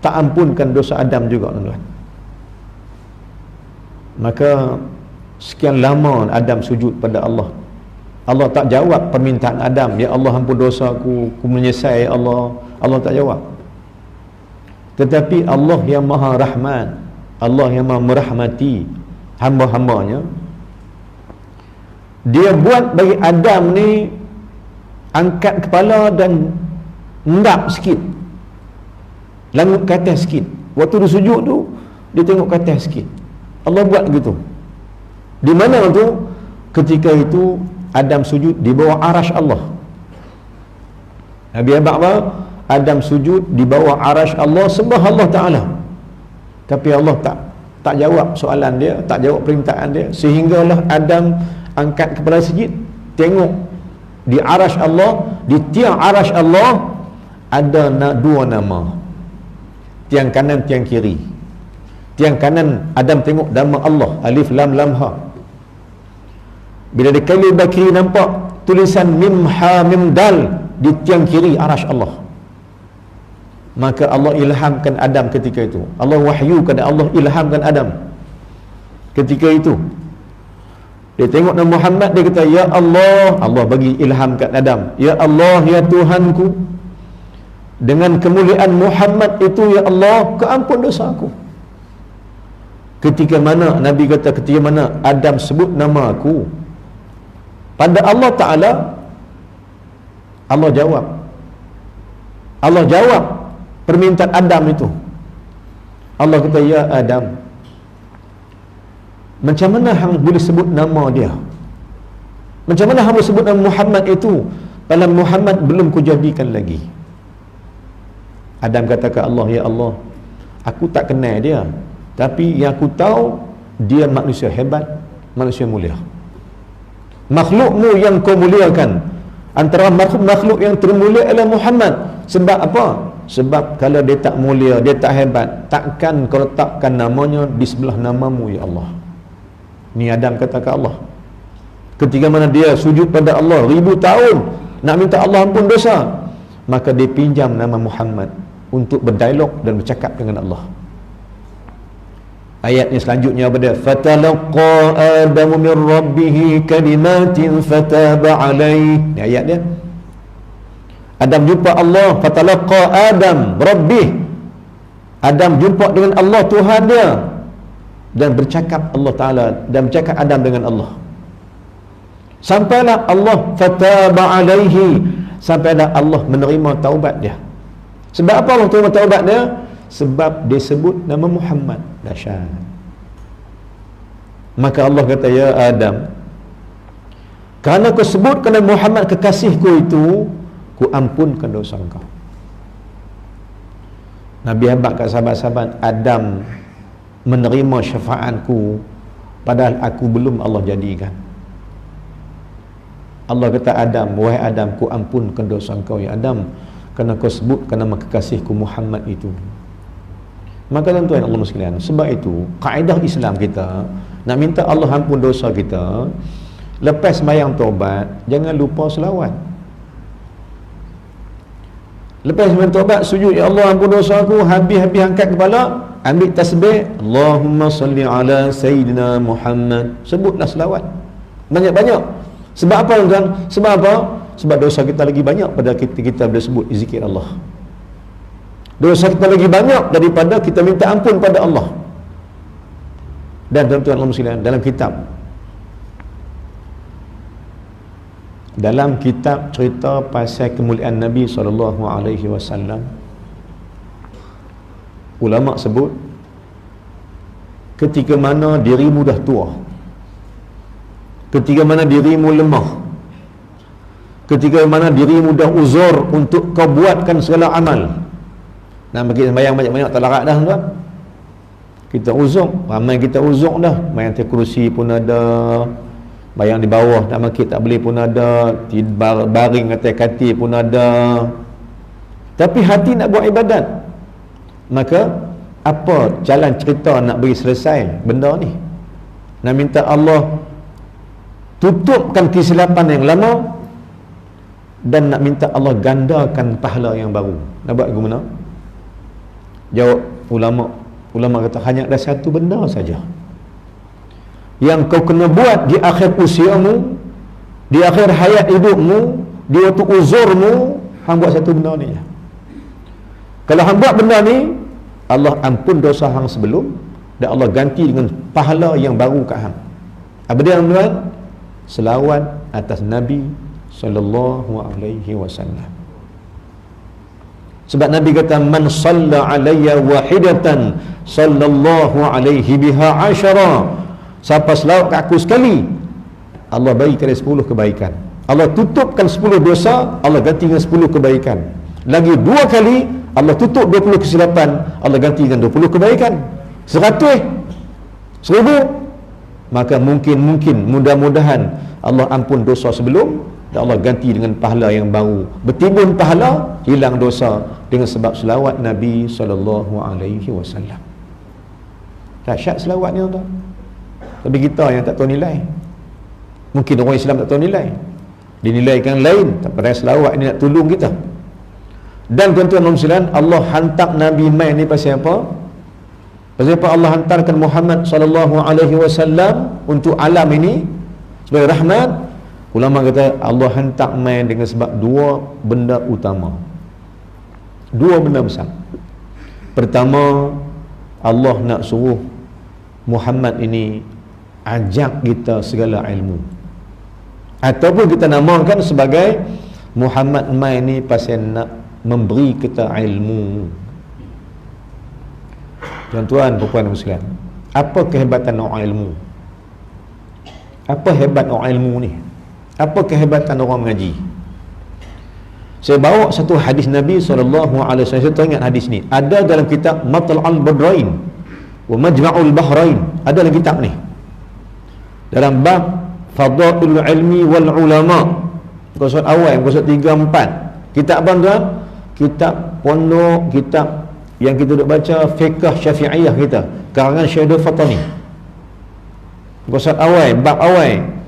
[SPEAKER 1] tak ampunkan dosa Adam juga, tuan-tuan. Maka sekian lama Adam sujud pada Allah, Allah tak jawab permintaan Adam, ya Allah ampun dosa aku menyesal ya Allah. Allah tak jawab. Tetapi Allah yang maha rahman, Allah yang maha merahmati hamba-hambanya, dia buat bagi Adam ni angkat kepala dan endap sikit, langut ke atas sikit. Waktu dia sujud tu, dia tengok ke atas sikit. Allah buat begitu. Di mana tu? Ketika itu Adam sujud di bawah arasy Allah. Nabi abad apa? Adam sujud di bawah arasy Allah, sembah Allah Ta'ala. Tapi Allah tak jawab soalan dia, tak jawab permintaan dia, sehinggalah Adam angkat kepala sikit, tengok di arasy Allah, di tiang arasy Allah ada dua nama, tiang kanan, tiang kiri. Tiang kanan Adam tengok nama Allah, alif lam lam ha. Bila dia kali bakri nampak tulisan mim ha mim dal di tiang kiri arasy Allah, maka Allah ilhamkan Adam ketika itu. Allah wahyukan, Allah ilhamkan Adam ketika itu. Dia tengok nama Muhammad, dia kata, ya Allah. Allah bagi ilhamkan Adam, ya Allah, ya Tuhanku, dengan kemuliaan Muhammad itu, ya Allah, keampun dosa aku. Ketika mana Nabi kata, ketika mana Adam sebut nama aku pada Allah Ta'ala, Allah jawab permintaan Adam itu. Allah kata, ya Adam, macam mana hang boleh sebut nama dia? Macam mana hang boleh sebut nama Muhammad itu kalau Muhammad belum kujadikan lagi? Adam kata ke Allah, ya Allah, aku tak kenal dia, tapi yang aku tahu dia manusia hebat, manusia mulia. Makhlukmu yang kau muliakan, antara makhluk yang termulia adalah Muhammad. Sebab apa? Sebab kalau dia tak mulia, dia tak hebat, takkan kau letakkan namanya di sebelah namamu, ya Allah. Ni Adam kata ke Allah ketika mana dia sujud pada Allah 1000 tahun nak minta Allah ampun dosa, maka dia pinjam nama Muhammad untuk berdialog dan bercakap dengan Allah. Ayatnya selanjutnya pada fatalaqa adamu min rabbih kalimatin fataba alaihi. Ni ayat dia. Adam jumpa Allah, fatalaqa Adam rabbih. Adam jumpa dengan Allah Tuhan dia, dan bercakap Allah Ta'ala, dan bercakap Adam dengan Allah. Sampailah Allah fataba alaihi, sampailah Allah menerima taubat dia. Sebab apa Allah terima taubat dia? Sebab dia sebut nama Muhammad. Dahsyat. Maka Allah kata, ya Adam, kerana kau sebut kerana Muhammad kekasihku itu, ku ampunkan dosa kau. Nabi habaq kat sahabat-sahabat, Adam menerima syafaatku padahal aku belum Allah jadikan. Allah kata, Adam, wahai Adam, ku ampunkan dosa kau ya Adam, kerana kau sebut nama kekasihku Muhammad itu. Maka tuan-tuan Allah sekalian, sebab itu kaedah Islam kita nak minta Allah ampun dosa kita, lepas sembahyang taubat jangan lupa selawat. Lepas sembahyang taubat sujud, ya Allah ampun dosa aku, habis-habis angkat kepala, ambil tasbih, Allahumma salli ala Sayyidina Muhammad, sebutlah selawat banyak-banyak. Sebab apa tuan? Sebab apa? Sebab dosa kita lagi banyak pada kita boleh sebut zikir Allah. Dosa kita lagi banyak daripada kita minta ampun pada Allah. Dan tuan-tuan Allah sekalian, dalam kitab cerita pasal kemuliaan Nabi SAW, ulama sebut ketika mana dirimu dah tua, ketika mana dirimu lemah, ketika mana dirimu dah uzur untuk kau buatkan segala amal. Nak bagi sembahyang banyak-banyak tak larat dah tuan. Kita uzur, ramai kita uzur dah. Main atas kerusi pun ada, bayang di bawah nak makit tak boleh pun ada, baring atas katil pun ada. Tapi hati nak buat ibadat. Maka apa jalan cerita nak bagi selesai benda ni? Nak minta Allah tutupkan kesilapan yang lama, dan nak minta Allah gandakan pahala yang baru. Nak buat ke mana? Jawab ulama kata, hanya ada satu benda saja yang kau kena buat di akhir usiamu, di akhir hayat hidupmu, di waktu uzurmu. Hang buat satu benda ni. Kalau hang buat benda ni, Allah ampun dosa hang sebelum, dan Allah ganti dengan pahala yang baru kat hang. Apa dia tuan? Selawat atas Nabi sallallahu alaihi wasallam. Sebab Nabi kata, man salla alayya wahidatan sallallahu alaihi biha asyara. Siapa selawat kat aku sekali, Allah bagi kepada 10 kebaikan. Allah tutupkan 10 dosa, Allah ganti dengan 10 kebaikan. Lagi 2 kali Allah tutup 20 kesilapan, Allah ganti dengan 20 kebaikan. 100, 1000. Maka mudah-mudahan Allah ampun dosa sebelum, dan Allah ganti dengan pahala yang baru. Bertimbun pahala, hilang dosa dengan sebab selawat Nabi SAW. Dahsyat selawat ni tuan. Tapi kita yang tak tahu nilai. Mungkin orang Islam tak tahu nilai, dinilaikan lain. Tak pernah selawat ni nak tolong kita. Dan tuan-tuan sekalian, Allah hantar Nabi mai ni pasal apa? Pasal apa Allah hantarkan Muhammad SAW untuk alam ini sebagai rahmat? Ulama kata Allah hantar mai dengan sebab 2 benda utama, 2 benda besar. Pertama, Allah nak suruh Muhammad ini ajak kita segala ilmu, ataupun kita namakan sebagai Muhammad mai ni pasal nak memberi kita ilmu. Tuan-tuan, puan-puan sekalian, apa kehebatan orang ilmu? Apa hebat orang ilmu ni? Apa kehebatan orang mengaji? Saya bawa satu hadis Nabi SAW. Saya teringat hadis ni ada dalam kitab Matla'ul Badrain wa Majma'ul Bahrain. Ada dalam kitab ni, dalam bab Fadailul Ilmi wal Ulama, muka awal, muka 3-4. Kitab apa tuan? Kitab pondok, kitab yang kita duk baca fiqh syafi'iyah kita, karangan Syekh Fatani. Muka awal, bab awal,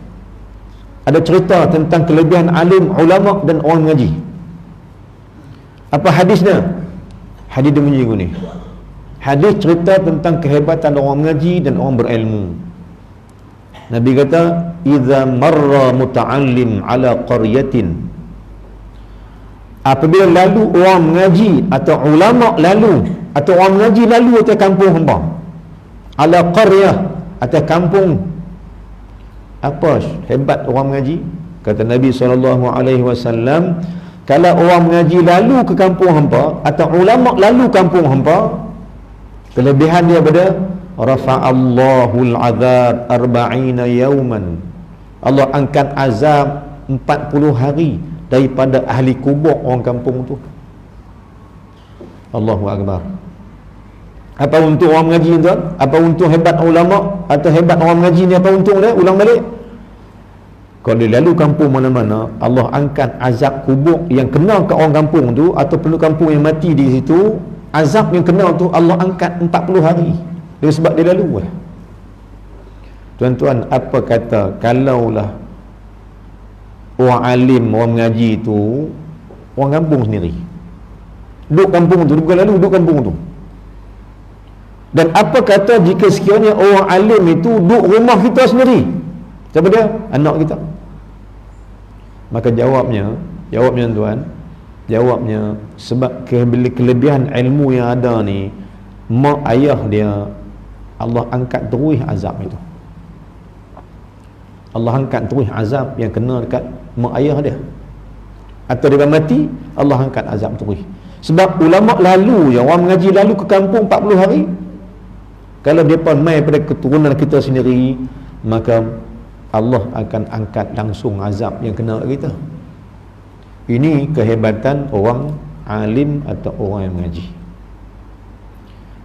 [SPEAKER 1] ada cerita tentang kelebihan alim, ulama dan orang mengaji. Apa hadisnya? Hadis dia bunyi ni. Hadis cerita tentang kehebatan orang mengaji dan orang berilmu. Nabi kata, "Idza marra muta'allim ala qaryatin apabila lalu orang mengaji atau ulama lalu atau orang mengaji lalu atas kampung hamba, ala qaryah, atas kampung, apa hebat orang mengaji? Kata Nabi SAW, kalau orang mengaji lalu ke kampung hamba atau ulama lalu kampung hamba, kelebihan dia pada rafa'allahul azab 40 yauman, Allah angkat azab 40 hari daripada ahli kubur orang kampung tu. Allahu Akbar. Apa untuk orang mengaji tuan? Apa untuk hebat ulama atau hebat orang mengaji ni? Apa untung dia? Ulang balik. Kalau dia lalu kampung mana-mana, Allah angkat azab kubur yang kena ke orang kampung tu atau penduduk kampung yang mati di situ, azab yang kena tu Allah angkat 40 hari. Dia sebab dia lalu lah. Tuan-tuan, apa kata kalaulah orang alim, orang mengaji tu orang kampung sendiri, duduk kampung tu, bukan lalu duduk kampung tu. Dan apa kata jika sekiranya orang alim itu duduk rumah kita sendiri? Siapa dia? Anak kita. Maka jawabnya tuan, jawabnya sebab kelebihan ilmu yang ada ni, mak ayah dia Allah angkat terus azab itu. Allah angkat terus azab yang kena dekat mak ayah dia. Atau dia mati, Allah angkat azab terus. Sebab ulama lalu, yang orang mengaji lalu ke kampung 40 hari, kalau dia pun mai pada keturunan kita sendiri, maka Allah akan angkat langsung azab yang kena kita. Ini kehebatan orang alim atau orang yang mengaji.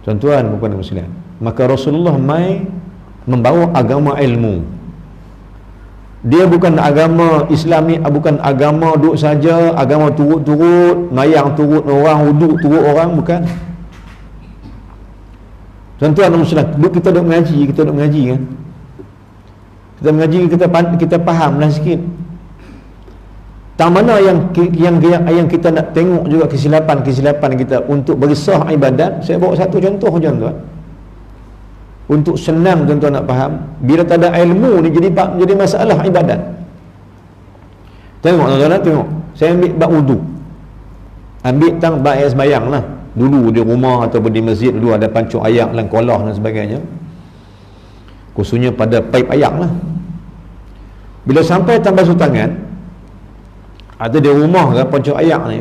[SPEAKER 1] Tuan-tuan bukan muslim. Maka Rasulullah mai membawa agama ilmu. Dia bukan agama Islam ni, bukan agama duduk saja, agama turut-turut, mayang turut orang, wuduk turut orang, bukan. Tuan-tuan muslim, kita duduk mengaji kan. Kita mengaji, kita faham lah sikit. Tak mana yang kita nak tengok juga kesilapan kita untuk bagi sah ibadat. Saya bawa satu contoh je tuan. Untuk senang tuan-tuan nak faham, bila tak ada ilmu ni jadi masalah ibadat. Tengok tuan-tuan, tengok. Saya ambil bab wudu. Ambil tang bab air sembahyang lah. Dulu di rumah ataupun di masjid dulu ada pancung ayak dan kolah dan sebagainya. Khususnya pada paip ayak lah. Bila sampai tambah basuh tangan, ada di rumah ke pancung ayak ni,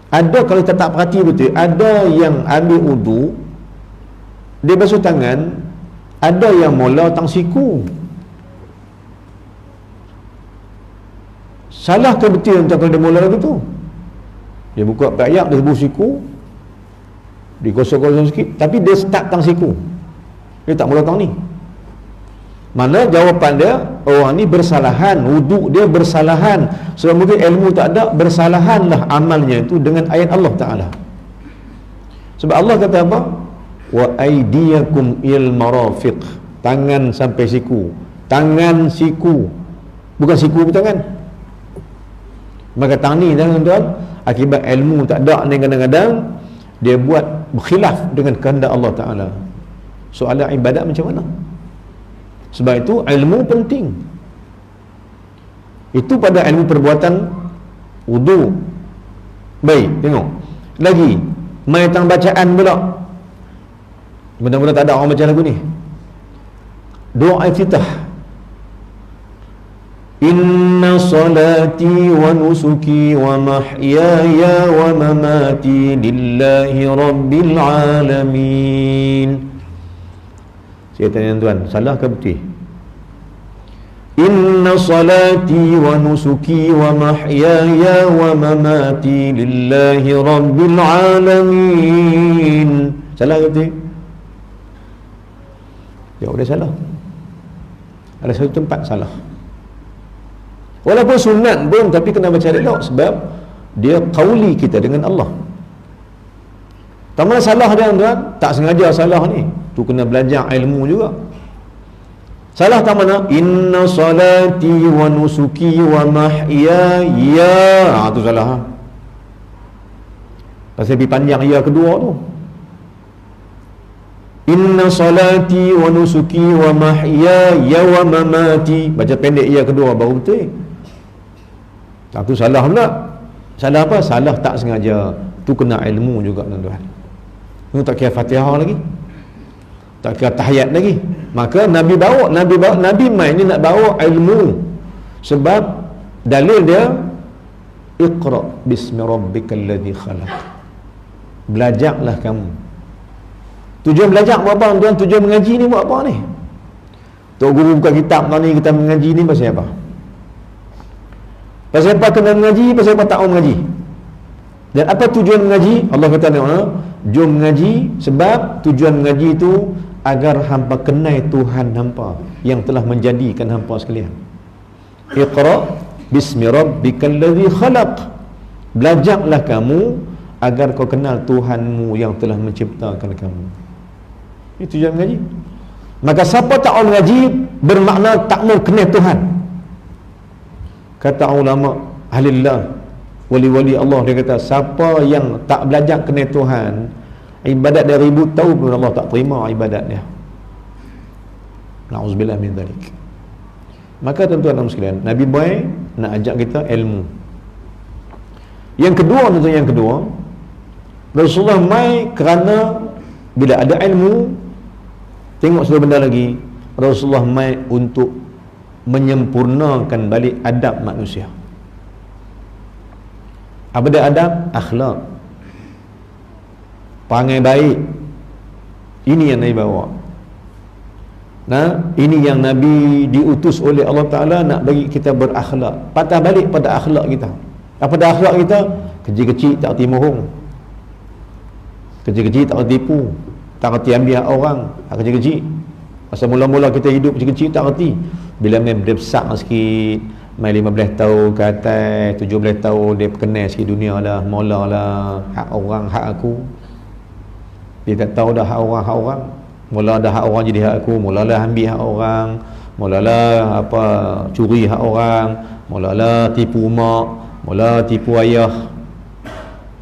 [SPEAKER 1] ada, kalau kita tak perhati betul, ada yang ambil wudu, dia basuh tangan, ada yang mula tang siku. Salah ke betul entah kalau dia mula lagu tu? Dia buka paip ayak, dia sebut siku, digosok-gosok sikit, tapi dia start tang siku, dia tak mula tang ni. Mana jawapan dia, orang ni bersalahan, wuduk dia bersalahan. Sebab mungkin ilmu tak ada, bersalahanlah amalnya itu dengan ayat Allah Ta'ala. Sebab Allah kata apa? Wa aydiyakum il marafiq, tangan sampai siku, tangan siku, bukan siku pun tangan. Maka tangan ni tuan-tuan, akibat ilmu tak ada ni, kadang-kadang dia buat berkhilaf dengan kehendak Allah Ta'ala. Soalan ibadat macam mana? Sebab itu ilmu penting. Itu pada ilmu perbuatan wudu. Baik, tengok lagi mai tang bacaan pula. Mudah-mudahan tak ada orang baca lagu ni. Doa iftitah. Inna salati wa nusuki wa mahyaya wa mamati lillahi rabbil alamin. Saya tanya tuan, salah ke betul? Inna salati wa nusuki wa mahyaya wa mamati lillahi rabbil alamin. Salah ke betul? Jawab dia salah. Ada satu tempat salah. Walaupun sunat pun, tapi kena baca elok, sebab dia qauli kita dengan Allah. Tak mana salah dia tuan, tak sengaja salah ni, tu kena belajar ilmu juga. Salah tak mana? Inna salati wa nusuki wa mahyaya, tu salah. Pasal lebih panjang ya kedua tu. Inna salati wa nusuki wa mahyaya wa mamati, baca pendek ya kedua baru betul. Tak tu salah pula. Salah apa? Salah tak sengaja. Tu kena ilmu juga tuan-tuan. Tu tak kira Fatihah lagi, tak kira tahiyat lagi. Maka Nabi mai ni nak bawa ilmu. Sebab dalil dia Iqra bismi rabbikal ladzi khalaq. Belajarlah kamu. Tujuan belajar buat apa tuan? Tujuan mengaji ni buat apa ni? Tok guru buka kitab ni, kita mengaji ni pasal apa? Pasal apa kena mengaji? Pasal apa tak mau mengaji? Dan apa tujuan mengaji? Allah kata jom mengaji sebab tujuan mengaji itu agar hampa kenal Tuhan hampa yang telah menjadikan hampa sekalian. Iqra bismi rabbikal ladzi khalaq. Belajarlah kamu agar kau kenal Tuhanmu yang telah menciptakan kamu. Itu tujuan mengaji. Maka siapa tak mau mengaji bermakna tak mau kenal Tuhan. Kata ulama ahlillah, wali-wali Allah, dia kata siapa yang tak belajar kenal Tuhan, ibadat dia 1000 tahun pun Allah tak terima ibadat dia. Na'udzubillah min dzalik. Maka tuan-tuan dan sekalian, Nabi boy nak ajak kita ilmu. Yang kedua, tuan-tuan, yang kedua, Rasulullah mai kerana bila ada ilmu, tengok satu benda lagi, Rasulullah mai untuk menyempurnakan balik adab manusia. Apa dia adab? Akhlak, perangai baik. Ini yang Nabi bawa. Nah, ini yang Nabi diutus oleh Allah Ta'ala nak bagi kita berakhlak. Patah balik pada akhlak kita. Apa dah akhlak kita? Kecil-kecil tak reti mohong, kecil-kecil tak reti tipu, tak reti ambil hak orang. Hak kecil-kecil, masa mula-mula kita hidup kecil-kecil tak reti. Bila main besar sikit, main 15 tahun ke atas, 17 tahun, dia kenal sikit dunia lah, mula lah hak orang, hak aku. Dia tak tahu dah hak orang. Mula dah hak orang jadi hak aku, mulalah ambil hak orang, mulalah apa curi hak orang, mulalah tipu mak, mula tipu ayah.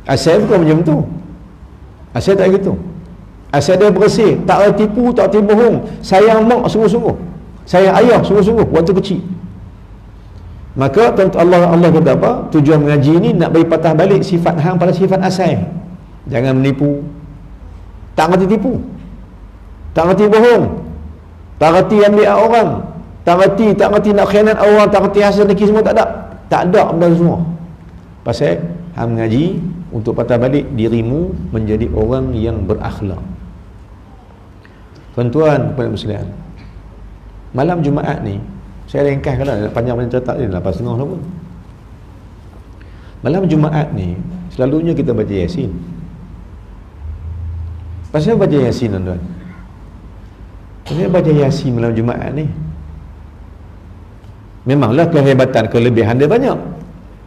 [SPEAKER 1] Asal bukan macam tu. Asal tak gitu. Asal dia bersih, tak ada tipu, tak ada bohong, sayang mak sungguh-sungguh, sayang ayah sungguh-sungguh waktu kecil. Maka Allah kata apa? Tujuan mengaji ni nak bagi patah balik sifat hang pada sifat asal. Jangan menipu, tak ngerti tipu, tak ngerti bohong, tak ngerti ambil hak orang, tak ngerti nak khianat orang, tak ngerti hasil neki, semua tak ada benda semua. Pasal hang mengaji untuk patah balik dirimu menjadi orang yang berakhlak. Tuan-tuan puan muslimin, malam Jumaat ni saya ringkaskan lah, nak panjang-panjang cerita ni 8.30 lah pun. Malam Jumaat ni selalunya kita baca Yasin. Pasal baca Yasin tuan-tuan, pasal baca Yasin malam Jumaat ni, memanglah kehebatan, kelebihan dia banyak.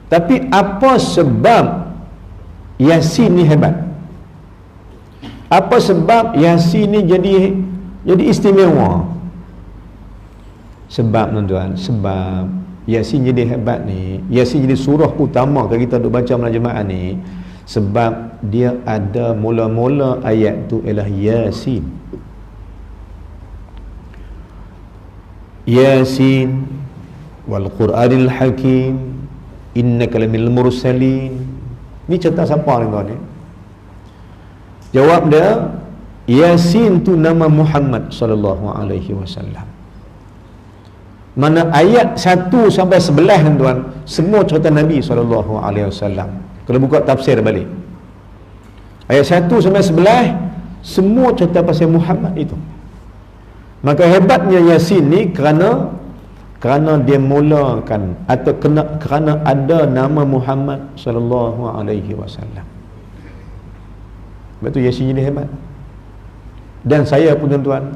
[SPEAKER 1] Tapi apa sebab Yasin ni hebat? Apa sebab Yasin ni jadi istimewa? Sebab tuan-tuan, sebab Yasin jadi hebat ni, Yasin jadi surah utama kalau kita duk baca malam Jumaat ni, sebab dia ada mula-mula ayat tu ialah Yasin. Yasin wal Qur'anil Hakim innaka lamil mursalin. Ni cerita siapa ni tuan ni? Jawab dia, Yasin tu nama Muhammad sallallahu alaihi wasallam. Mana ayat 1 sampai 11 tuan, semua cerita Nabi sallallahu alaihi wasallam. Kalau buka tafsir balik, ayat 1 sampai 11 semua cerita pasal Muhammad itu. Maka hebatnya Yasin ni kerana dia mulakan atau kerana ada nama Muhammad sallallahu alaihi wasallam. Sebab tu Yasin jadi hebat. Dan saya pun tuan-tuan,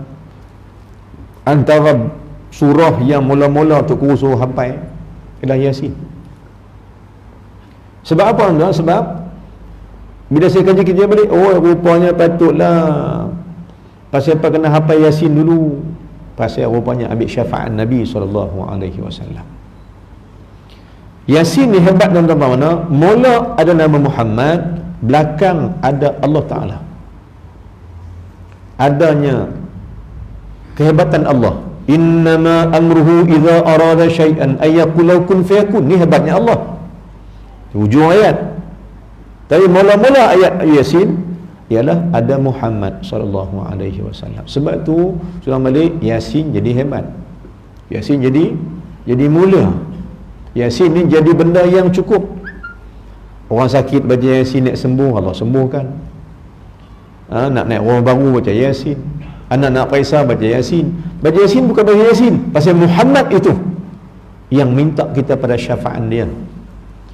[SPEAKER 1] antara surah yang mula-mula tu aku suruh hafal ialah Yasin. Sebab apa tuan? Sebab bila saya kerja balik, oh rupanya patutlah pasal apa kena hafal Yasin dulu. Pasal rupanya ambil syafaat Nabi SAW. Yasin ni hebat tuan-tuan, mana mula ada nama Muhammad, belakang ada Allah Ta'ala. Adanya kehebatan Allah. Innama amruhu idza arada syai'an ay yaqula kun fayakun. Ni hebatnya Allah. Hujung ayat. Tapi mula-mula ayat Yasin ialah ada Muhammad sallallahu alaihi wasallam. Sebab tu surah balik Yasin jadi hebat. Yasin jadi mulia. Yasin ni jadi benda yang cukup. Orang sakit baca Yasin nak sembuh, Allah sembuhkan. Nak naik orang baru baca Yasin. Anak nak paisah baca Yasin. Baca Yasin bukan baca Yasin, pasal Muhammad itu yang minta kita pada syafaat dia.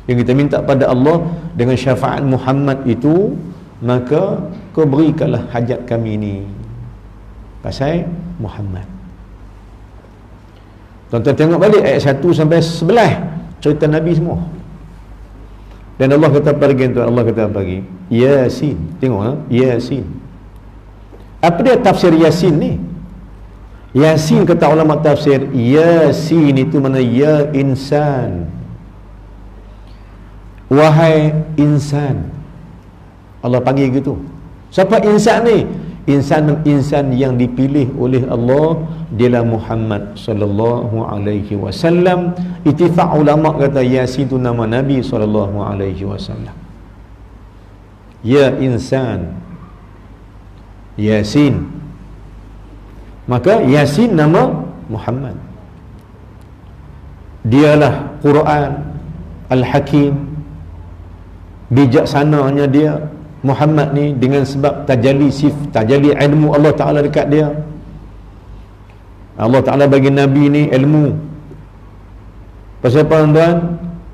[SPEAKER 1] Yang kita minta pada Allah dengan syafaat Muhammad itu, maka kau berikanlah hajat kami ini pasal Muhammad. Tuan-tuan tengok balik ayat 1 sampai 11 cerita Nabi semua. Dan Allah kata pergi, tuan, Allah kata pergi Yasin. Tengok Yasin. Apa dia tafsir Yasin ni? Yasin kata ulama tafsir, Yasin itu mana ya insan. Wahai insan. Allah panggil gitu. Siapa insan ni? Insan yang dipilih oleh Allah, dialah Muhammad sallallahu alaihi wasallam. Ittifaq ulama kata Yasin itu nama Nabi sallallahu alaihi wasallam. Ya insan. Yasin. Maka Yasin nama Muhammad. Dialah Quran Al-Hakim. Bijaksananya dia Muhammad ni, dengan sebab tajalli ilmu Allah Ta'ala dekat dia. Allah Ta'ala bagi Nabi ni ilmu. Pasal apa tuan?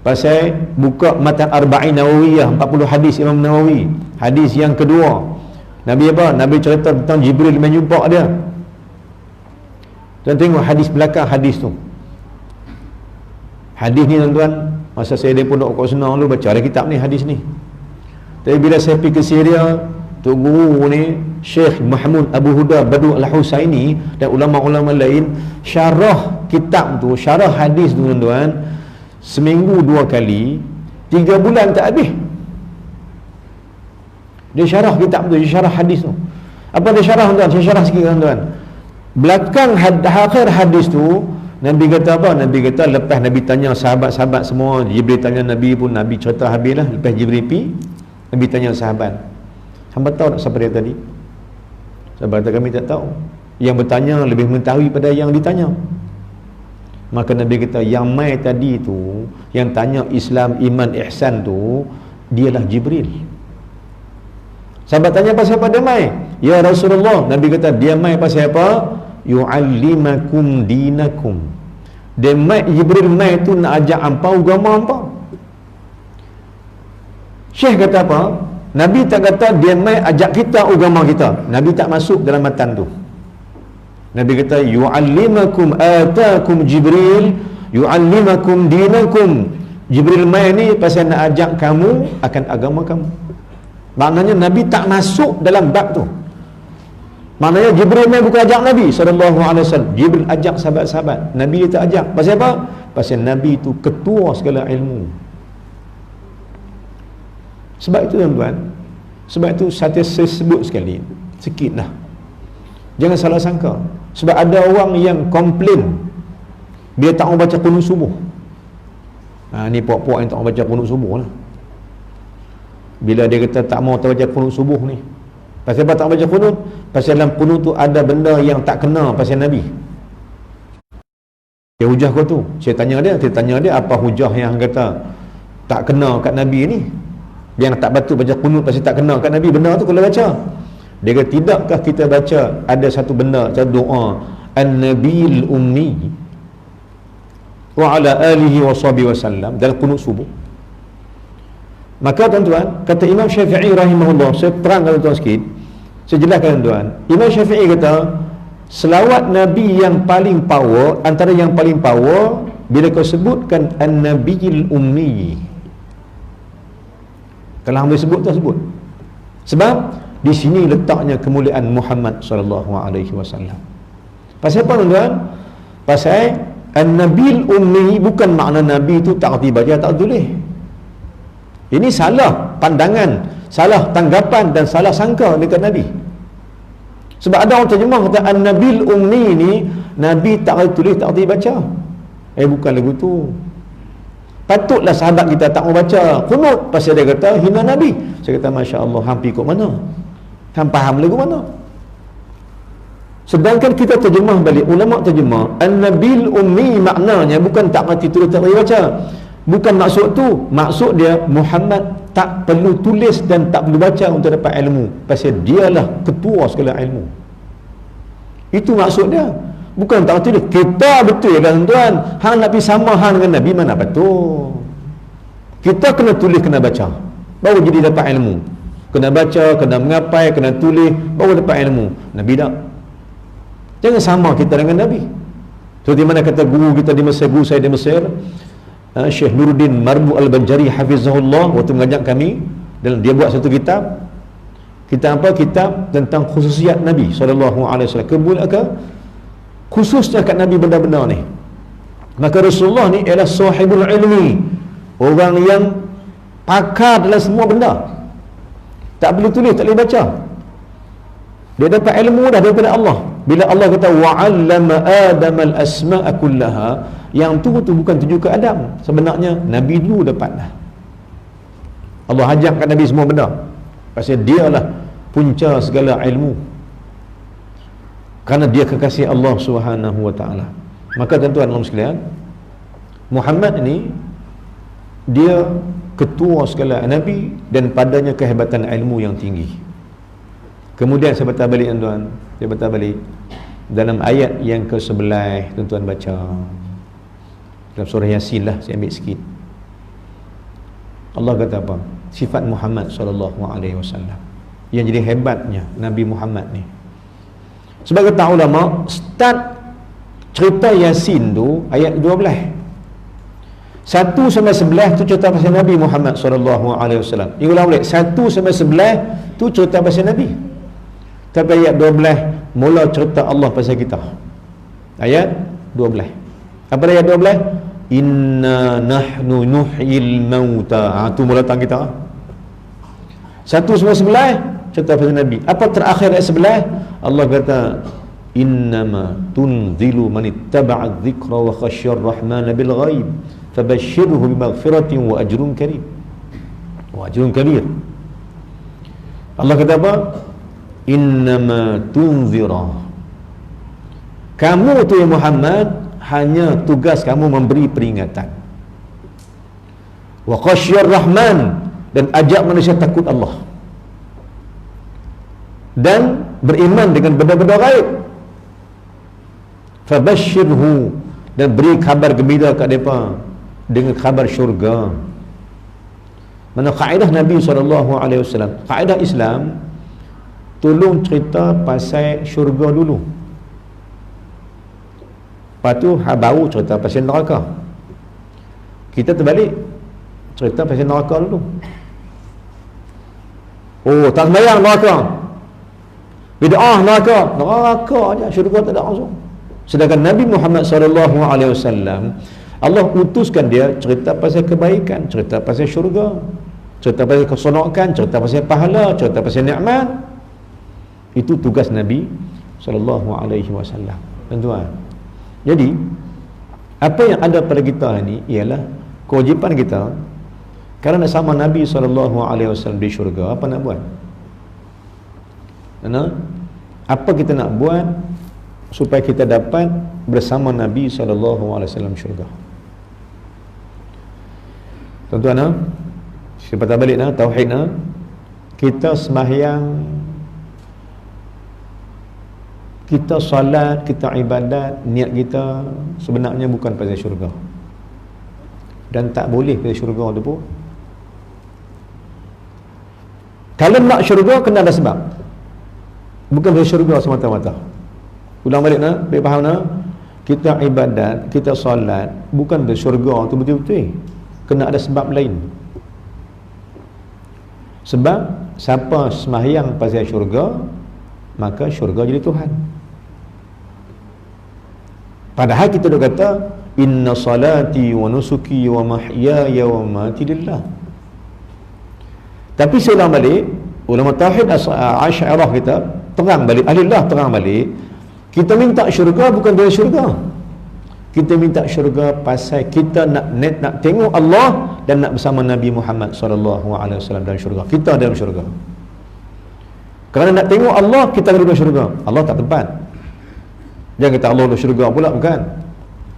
[SPEAKER 1] Pasal buka matan Arba'in Nawawiyah, 40 hadis Imam Nawawi. Hadis yang kedua, Nabi apa? Nabi cerita tentang Jibril main jumpa dia. Dan tengok hadis belakang hadis tu. Hadis ni tuan-tuan, masa saya di Pondok Kok Senang dulu baca ada kitab ni, hadis ni. Tapi bila saya pergi ke Syria, Tok Guru ni Syekh Mahmud Abu Huda Badu Al-Husaini dan ulama-ulama lain syarah kitab tu, syarah hadis tu tuan-tuan, seminggu 2 kali, 3 bulan tak habis. Dia syarah kitab tu, dia syarah hadis tu. Apa dia syarah tuan? Saya syarah sikit tuan-tuan. Belakang akhir hadis tu, Nabi kata apa? Nabi kata lepas Nabi tanya sahabat-sahabat semua, Jibril tanya Nabi pun, Nabi cerita habislah. Lepas Jibril pi, Nabi tanya sahabat, hamba tahu tak siapa dia tadi? Sahabat kata, kami tak tahu. Yang bertanya lebih mengetahui pada yang ditanya. Maka Nabi kata, yang mai tadi tu, yang tanya Islam, iman, ihsan tu, dialah Jibril. Sahabat tanya pasal apa dia mai? Ya Rasulullah, Nabi kata dia mai pasal apa? Yu'allimakum dinakum. Dia mai, Jibril mai tu nak ajak ampau agama ampau. Syekh kata apa? Nabi tak kata dia mai ajak kita agama kita. Nabi tak masuk dalam matan tu. Nabi kata yu'allimakum, atakum Jibril yu'allimakum dinakum. Jibril mai ni pasal nak ajak kamu akan agama kamu. Maknanya Nabi tak masuk dalam bab tu. Maknanya Jibril mai bukan ajak Nabi SAW. Jibril ajak sahabat-sahabat. Nabi dia tak ajak. Pasal apa? Pasal Nabi itu ketua segala ilmu. Sebab itu tuan-tuan, sebab itu saya sebut sekali, sikit lah, jangan salah sangka. Sebab ada orang yang komplain dia tak mau baca qunut subuh. Ni puak-puak yang tak mau baca qunut subuh lah. Bila dia kata tak mau baca qunut subuh ni, pasal apa tak baca qunut? Pasal dalam qunut tu ada benda yang tak kena pasal Nabi. Dia hujah kau tu. Saya tanya dia apa hujah yang kata tak kena kat Nabi ni, yang tak patut baca qunut pasal tak kena kat Nabi. Benda tu kalau baca, dia kata tidakkah kita baca ada satu benda, satu doa An-Nabil Ummi wa ala alihi wa sahbihi wasallam dalam qunut subuh. Maka tuan-tuan, kata Imam Syafi'i rahimahullah, saya terangkan tuan sikit, saya jelaskan tuan. Imam Syafi'i kata selawat Nabi yang paling power, antara yang paling power bila kau sebutkan An-Nabil Ummi. Kalau hamba sebut tu sebut. Sebab di sini letaknya kemuliaan Muhammad sallallahu alaihi wasallam. Pasal apa tuan-tuan? Pasal An-Nabil Ummi bukan makna Nabi tu tak reti baca, tak tulis. Ini salah pandangan, salah tanggapan dan salah sangka dekat Nabi. Sebab ada orang terjemah kata An-Nabil Ummi ni Nabi tak reti tulis, tak reti baca. Bukan lagu tu. Patutlah sahabat kita tak mau baca kunut pasal dia kata hina Nabi. Saya kata Masya Allah, hang pergi kot mana? Hang faham lagu mana? Sedangkan kita terjemah balik, ulama terjemah An-Nabil Ummi maknanya bukan tak ngerti tulis tak boleh baca. Bukan maksud tu. Maksud dia Muhammad tak perlu tulis dan tak perlu baca untuk dapat ilmu, pasal dialah ketua segala ilmu. Itu maksud dia. Bukan tak tulis. Kita betul ya tuan, hang nak pergi sama hang dengan Nabi, mana betul. Kita kena tulis, kena baca, baru jadi dapat ilmu. Kena baca, kena mengapai, kena tulis, baru dapat ilmu. Nabi tak. Jangan sama kita dengan Nabi. Seperti mana kata guru kita di Mesir, guru saya di Mesir, Syekh Nuruddin Marbu Al-Banjari hafizahullah, waktu mengajak kami, dan dia buat satu kitab. Kitab apa? Kitab tentang khususiat Nabi SAW. Khususnya kat Nabi benda-benda ni. Maka Rasulullah ni ialah sahibul ilmi, orang yang pakar dalam semua benda. Tak boleh tulis, tak boleh baca. Dia dapat ilmu dah daripada Allah. Bila Allah kata wa'allama Adam al-asma'a kullaha, yang tu bukan tuju ke Adam. Sebenarnya Nabi dulu dapat dah. Allah ajarkan Nabi semua benda. Pasal dialah punca segala ilmu. Kerana dia kekasih Allah Subhanahu wa taala. Maka tuan-tuan dan sekalian, Muhammad ini dia ketua segala nabi dan padanya kehebatan ilmu yang tinggi. Kemudian saya baca balik tuan-tuan, saya baca balik dalam ayat yang ke-11, tuan-tuan baca dalam surah Yasin lah, saya ambil sikit. Allah kata apa? Sifat Muhammad sallallahu alaihi wasallam yang jadi hebatnya Nabi Muhammad ni. Sebab kata ulama, start cerita Yasin tu ayat 12. 1 sampai 11 tu cerita pasal Nabi Muhammad sallallahu alaihi wasallam. Dia ulang balik, 1 sampai 11 tu cerita pasal Nabi. Tapi ayat 12 mula cerita Allah pasal kita. Ayat 12. Apa ayat 12? Inna nahnu nuhyil mauta. Tu mula tang kita. 1 sampai 11 cerita pasal Nabi. Apa terakhir ayat 11? Allah kata innama tunzilu man ittaba'a dzikra wa khasyar rahmana bil ghaib fabashshirhu bimaghfiratin wa ajrun karim. Wa ajrun kabir. Allah kata apa? Innama tunzira. Kamu tu ya Muhammad, hanya tugas kamu memberi peringatan. Wa khasyar rahman, dan ajak manusia takut Allah. Dan beriman dengan benda-benda gaib. Fabashshirhu, dan beri khabar gembira kat mereka dengan khabar syurga. Mana kaedah Nabi SAW, kaedah Islam, tolong cerita pasal syurga dulu, lepas tu baru cerita pasal neraka. Kita terbalik, cerita pasal neraka dulu. Oh, tak sembahyang neraka, bid'ah neraka aja, syurga tak ada langsung. Sedangkan Nabi Muhammad SAW, Allah utuskan dia cerita pasal kebaikan, cerita pasal syurga, cerita pasal kesonokan, cerita pasal pahala, cerita pasal nikmat. Itu tugas Nabi SAW. Tuan-tuan, jadi apa yang ada pada kita ni ialah kewajipan kita. Kalau nak sama Nabi SAW di syurga, apa nak buat? Apa kita nak buat supaya kita dapat bersama Nabi SAW syurga? Tuan-tuan, saya patah balik tauhid, kita sembahyang, kita salat, kita ibadat, niat kita sebenarnya bukan pasal syurga, dan tak boleh pasal syurga tu pun. Kalau nak syurga, kena ada sebab, bukan pasal syurga semata-mata. Ulang balik baik faham kita ibadat, kita salat bukan pasal syurga tu betul-betul, kena ada sebab lain. Sebab siapa sembahyang pasal syurga, maka syurga jadi Tuhan. Padahal kita dah kata inna salati wa nusuki wa mahyaya wa mamati lillah. Tapi saya ulang balik, ulama tauhid Asy'ariyah kita terang balik, ahlillah terang balik, kita minta syurga bukan dari syurga, Kita minta syurga pasal kita nak tengok Allah dan nak bersama Nabi Muhammad sallallahu alaihi wasallam dalam syurga. Kita dalam syurga. Kerana nak tengok Allah, kita kena dalam syurga. Allah tak tempat. Jangan kata Allah dalam syurga pula, bukan.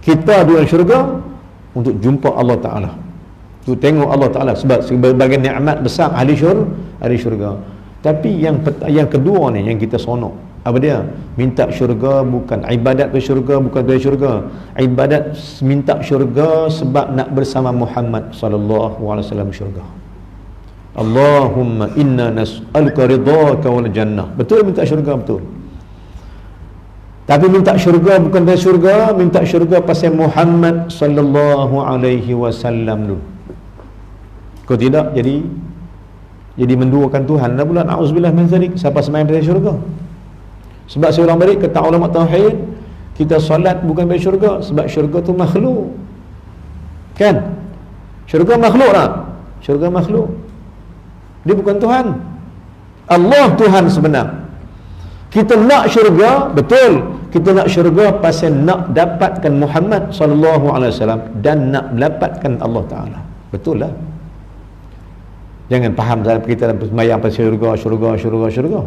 [SPEAKER 1] Kita dalam syurga untuk jumpa Allah Ta'ala, untuk tengok Allah Ta'ala, sebab sebagai nikmat besar ahli syurga. Tapi yang kedua ni yang kita sonok, apa dia? Minta syurga bukan ibadat ke syurga, bukan dari syurga. Ibadat minta syurga sebab nak bersama Muhammad sallallahu alaihi wasallam syurga. Allahumma inna nas'aluka ridhaka wal jannah. Betul minta syurga, betul. Tapi minta syurga bukan dari syurga, minta syurga pasal Muhammad sallallahu alaihi wasallam dulu. Kau tidak jadi menduakan Tuhan. Dan pula na'udzubillah min zalik, siapa sembahyang dari syurga? Sebab seorang balik kata ulama tauhid, kita solat bukan dari syurga, sebab syurga tu makhluk. Kan? Syurga makhluk tak? Syurga makhluk. Dia bukan Tuhan. Allah Tuhan sebenar. Kita nak syurga, betul. Kita nak syurga pasal nak dapatkan Muhammad sallallahu alaihi wasallam dan nak dapatkan Allah Taala. Betul lah. Jangan faham dalam kita dalam sembahyang pasal syurga.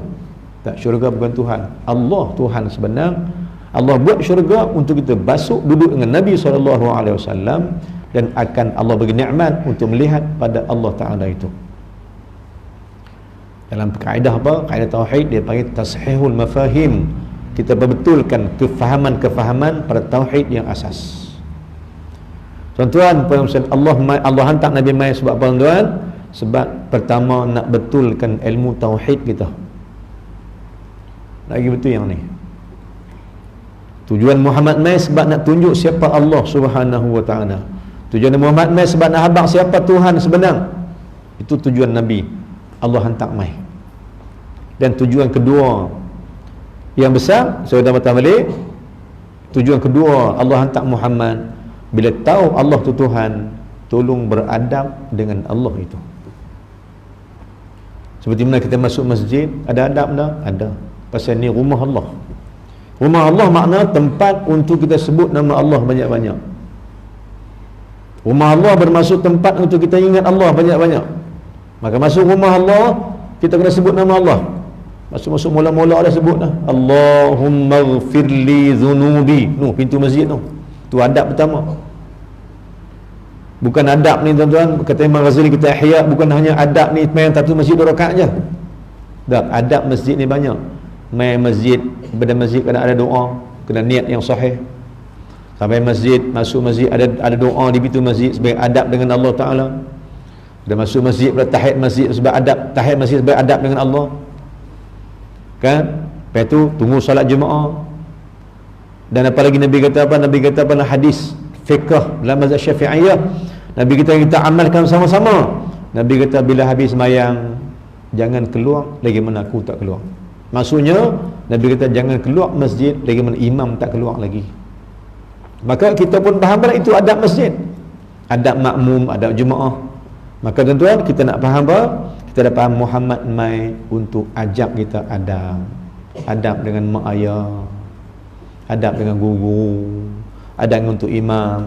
[SPEAKER 1] Tak, syurga bukan Tuhan. Allah Tuhan sebenar. Allah buat syurga untuk kita masuk duduk dengan Nabi sallallahu alaihi wasallam, dan akan Allah bagi nikmat untuk melihat pada Allah Taala itu. Dalam kaedah apa? Kaedah tauhid dia panggil tashihul mafahim. Kita berbetulkan kefahaman-kefahaman pada tauhid yang asas. Tuan-tuan, Allah hantar Nabi mai sebab apa tuan? Sebab pertama nak betulkan ilmu tauhid kita. Lagi betul yang ni. Tujuan Muhammad mai sebab nak tunjuk siapa Allah Subhanahu wa taala. Tujuan Muhammad mai sebab nak habaq siapa Tuhan sebenar. Itu tujuan Nabi. Allah hantar mai. Dan tujuan kedua yang besar, saya dah baca balik. Tujuan kedua Allah hantar Muhammad, bila tahu Allah tu Tuhan, tolong beradab dengan Allah itu. Seperti mana kita masuk masjid, ada adab tak? Ada. Pasal ni rumah Allah. Rumah Allah makna tempat untuk kita sebut nama Allah banyak-banyak. Rumah Allah bermaksud tempat untuk kita ingat Allah banyak-banyak. Maka masuk rumah Allah, kita kena sebut nama Allah. Masuk mula-mula dah sebut dah, Allahumma ghfirli dhunubi. Pintu masjid tu. Tu adab pertama. Bukan adab ni tuan-tuan, kata Imam Ghazali kita ihya, bukan hanya adab ni main satu masjid 2 rakaat je. Tak, adab masjid ni banyak. Main masjid, pada masjid kena ada doa, kena niat yang sahih. Sampai masjid, masuk masjid ada doa di pintu masjid sebagai adab dengan Allah Taala. Dah masuk masjid, tahiyat masjid sebab adab, tahiyat masjid sebagai adab dengan Allah. Kan? Lepas tu tunggu solat jemaah. Dan apalagi Nabi kata apa? Nabi kata apa dalam hadis fiqh dalam mazhab Syafi'iyah, Nabi kita amalkan sama-sama. Nabi kata bila habis sembahyang jangan keluar lagi mana aku tak keluar. Maksudnya Nabi kata jangan keluar masjid lagi mana imam tak keluar lagi. Maka kita pun faham itu adab masjid, adab makmum, adab jemaah. Maka tuan-tuan, kita nak faham apa? Kita dah faham Muhammad mai untuk ajak kita adab dengan mak ayah, adab dengan guru, adab untuk imam,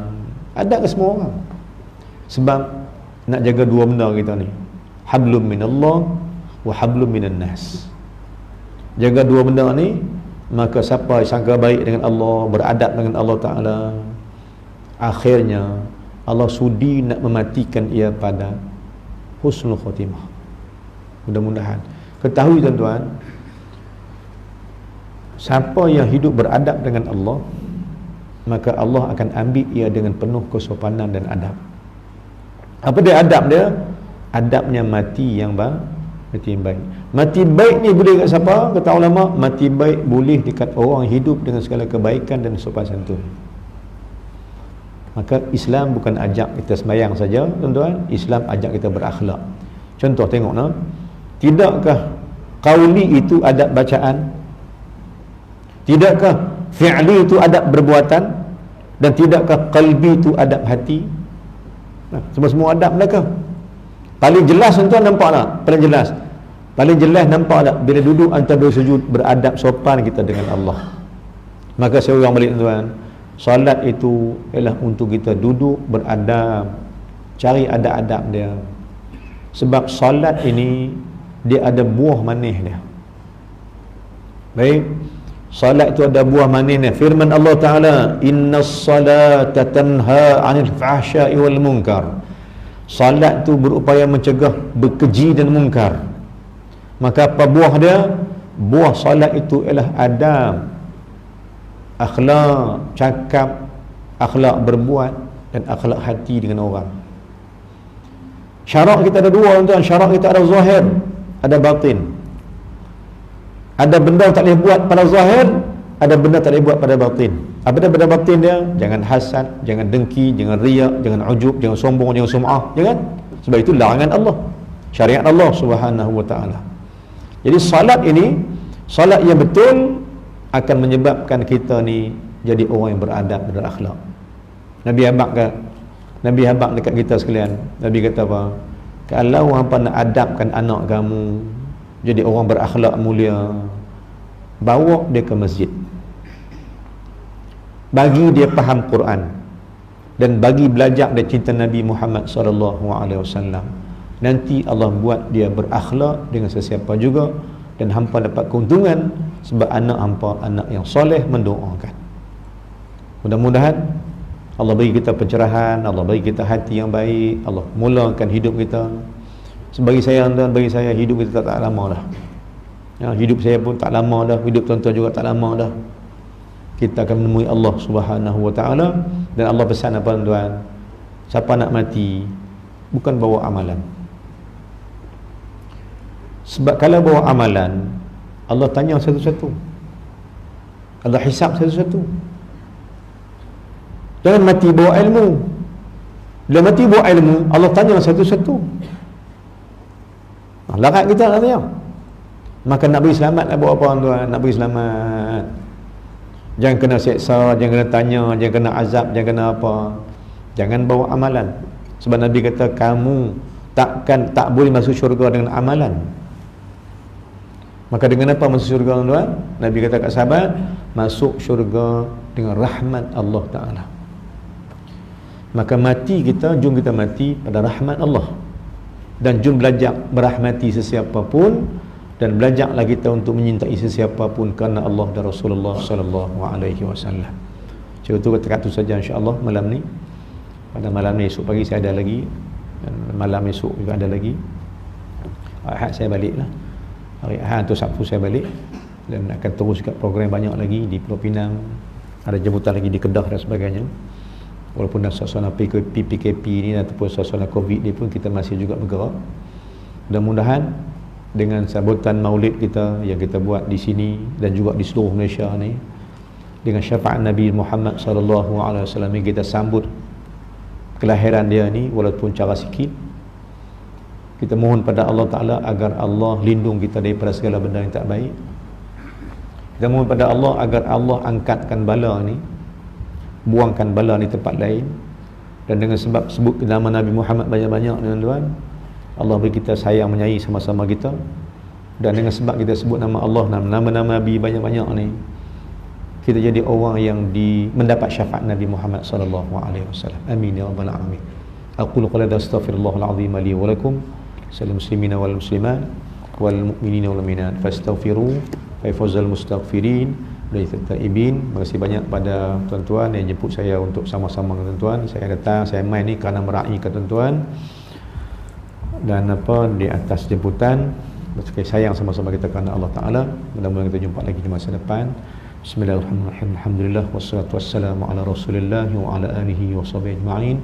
[SPEAKER 1] adab ke semua orang. Sebab nak jaga dua benda kita ni, hablum minallah wa hablum minan nas. Jaga dua benda ni, maka siapa sangka baik dengan Allah, beradab dengan Allah Ta'ala, akhirnya Allah sudi nak mematikan ia pada husnul khotimah. Mudah-mudahan. Ketahui tuan-tuan, siapa yang hidup beradab dengan Allah, maka Allah akan ambil ia dengan penuh kesopanan dan adab. Apa dia adab dia? Adabnya mati yang baik. Mati baik ni boleh kat siapa? Kata ulama, mati baik boleh dekat orang hidup dengan segala kebaikan dan sopan santun. Maka Islam bukan ajak kita sembahyang saja, tuan-tuan. Islam ajak kita berakhlak. Contoh tengok nah. Tidakkah qauli itu adab bacaan? Tidakkah fi'li itu adab berbuatan? Dan tidakkah qalbi itu adab hati? Semua adab mereka. Paling jelas tuan nampak tak? Paling jelas nampak tak? Bila duduk antara dua sujud, beradab sopan kita dengan Allah. Maka saya ulang balik tuan, Solat itu ialah untuk kita duduk beradab, cari adab-adab dia. Sebab solat ini dia ada buah manis dia. Baik, solat itu ada buah manis dia. Firman Allah Ta'ala, innas salata tanha 'anil fahsya'i wal munkar. Solat itu berupaya mencegah berkeji dan mungkar. Maka apa buah dia? Buah solat itu ialah adab, akhlak cakap, akhlak berbuat, dan akhlak hati dengan orang. Syarak kita ada dua, tuan. Syarak kita ada zahir, ada batin. Ada benda tak boleh buat pada zahir, ada benda tak boleh buat pada batin. Apa dia pada batin dia? Jangan hasad, jangan dengki, jangan riak, jangan ujub, jangan sombong, jangan sum'ah. Jangan. Sebab itu larangan Allah, syariat Allah Subhanahu wa ta'ala. Jadi salat ini, salat yang betul akan menyebabkan kita ni jadi orang yang beradab, berakhlak. Nabi habaq dekat kita sekalian. Nabi kata apa? Kalau hangpa nak adabkan anak kamu jadi orang berakhlak mulia, bawa dia ke masjid, bagi dia faham Quran, dan bagi belajar dia cinta Nabi Muhammad SAW. Nanti Allah buat dia berakhlak dengan sesiapa juga, dan hampa dapat keuntungan sebab anak hampa anak yang soleh mendoakan. Mudah-mudahan Allah bagi kita pencerahan, Allah bagi kita hati yang baik, Allah mulakan hidup kita. Sebagai saya dan bagi saya, hidup kita tak lama dah. Ya, hidup saya pun tak lama dah, hidup tuan-tuan juga tak lama dah. Kita akan menemui Allah Subhanahu wa ta'ala. Dan Allah pesan apa tuan? Siapa nak mati, bukan bawa amalan. Sebab kalau bawa amalan, Allah tanya satu-satu, Allah hisap satu-satu. Jangan mati bawa ilmu. Bila mati bawa ilmu, Allah tanya satu-satu. Larat kita nak tanya. Maka nak beri selamat lah buat apa tuan? Nak beri selamat, jangan kena seksa, jangan kena tanya, jangan kena azab, jangan kena apa. Jangan bawa amalan. Sebab Nabi kata kamu tak boleh masuk syurga dengan amalan. Maka dengan apa masuk syurga tuan? Nabi kata kat sahabat, masuk syurga dengan rahmat Allah Ta'ala. Maka mati kita, jom kita mati pada rahmat Allah. Dan jom belajar berahmati sesiapa pun, dan belajarlah kita untuk menyintai sesiapa pun kerana Allah dan Rasulullah sallallahu alaihi wasallam. Itu kata tu saja insya-Allah malam ni. Pada malam ni, esok pagi saya ada lagi, dan malam esok juga ada lagi. Ahad saya baliklah. Hari Ahad atau Sabtu saya balik, dan akan terus kat program banyak lagi di Pulau Pinang, ada jemputan lagi di Kedah dan sebagainya. Walaupun dalam suasana PKP ni ataupun suasana COVID ni pun kita masih juga bergerak. Mudah-mudahan dengan sambutan maulid kita yang kita buat di sini dan juga di seluruh Malaysia ni, dengan syafaat Nabi Muhammad SAW yang kita sambut kelahiran dia ni, walaupun cara sikit, kita mohon pada Allah Ta'ala agar Allah lindung kita daripada segala benda yang tak baik. Kita mohon pada Allah agar Allah angkatkan bala ni, buangkan bala ni tempat lain. Dan dengan sebab sebut nama Nabi Muhammad banyak-banyak tuan-tuan, Allah beri kita sayang menyayangi sama-sama kita. Dan dengan sebab kita sebut nama Allah, nama-nama Nabi banyak-banyak ni, kita jadi orang yang mendapat syafaat Nabi Muhammad sallallahu alaihi wasallam. Amin ya rabbal alamin. Aqulu qala astaghfirullahal azim li wa lakum, sal muslimina wal muslimat wal mu'minina wal mu'minat fastaghfiru fa fawzal mustaghfirin dari taibin. Terima kasih banyak pada tuan-tuan yang jemput saya untuk sama-sama dengan tuan-tuan. Saya datang, saya main ni kerana meraihkan tuan-tuan, dan di atas jemputan sayang sama-sama kita kerana Allah Ta'ala. Mudah-mudahan kita jumpa lagi di masa depan. Bismillahirrahmanirrahim. Alhamdulillah wassalatu wassalamu ala Rasulillah wa ala alihi wa sahbihi ajma'in.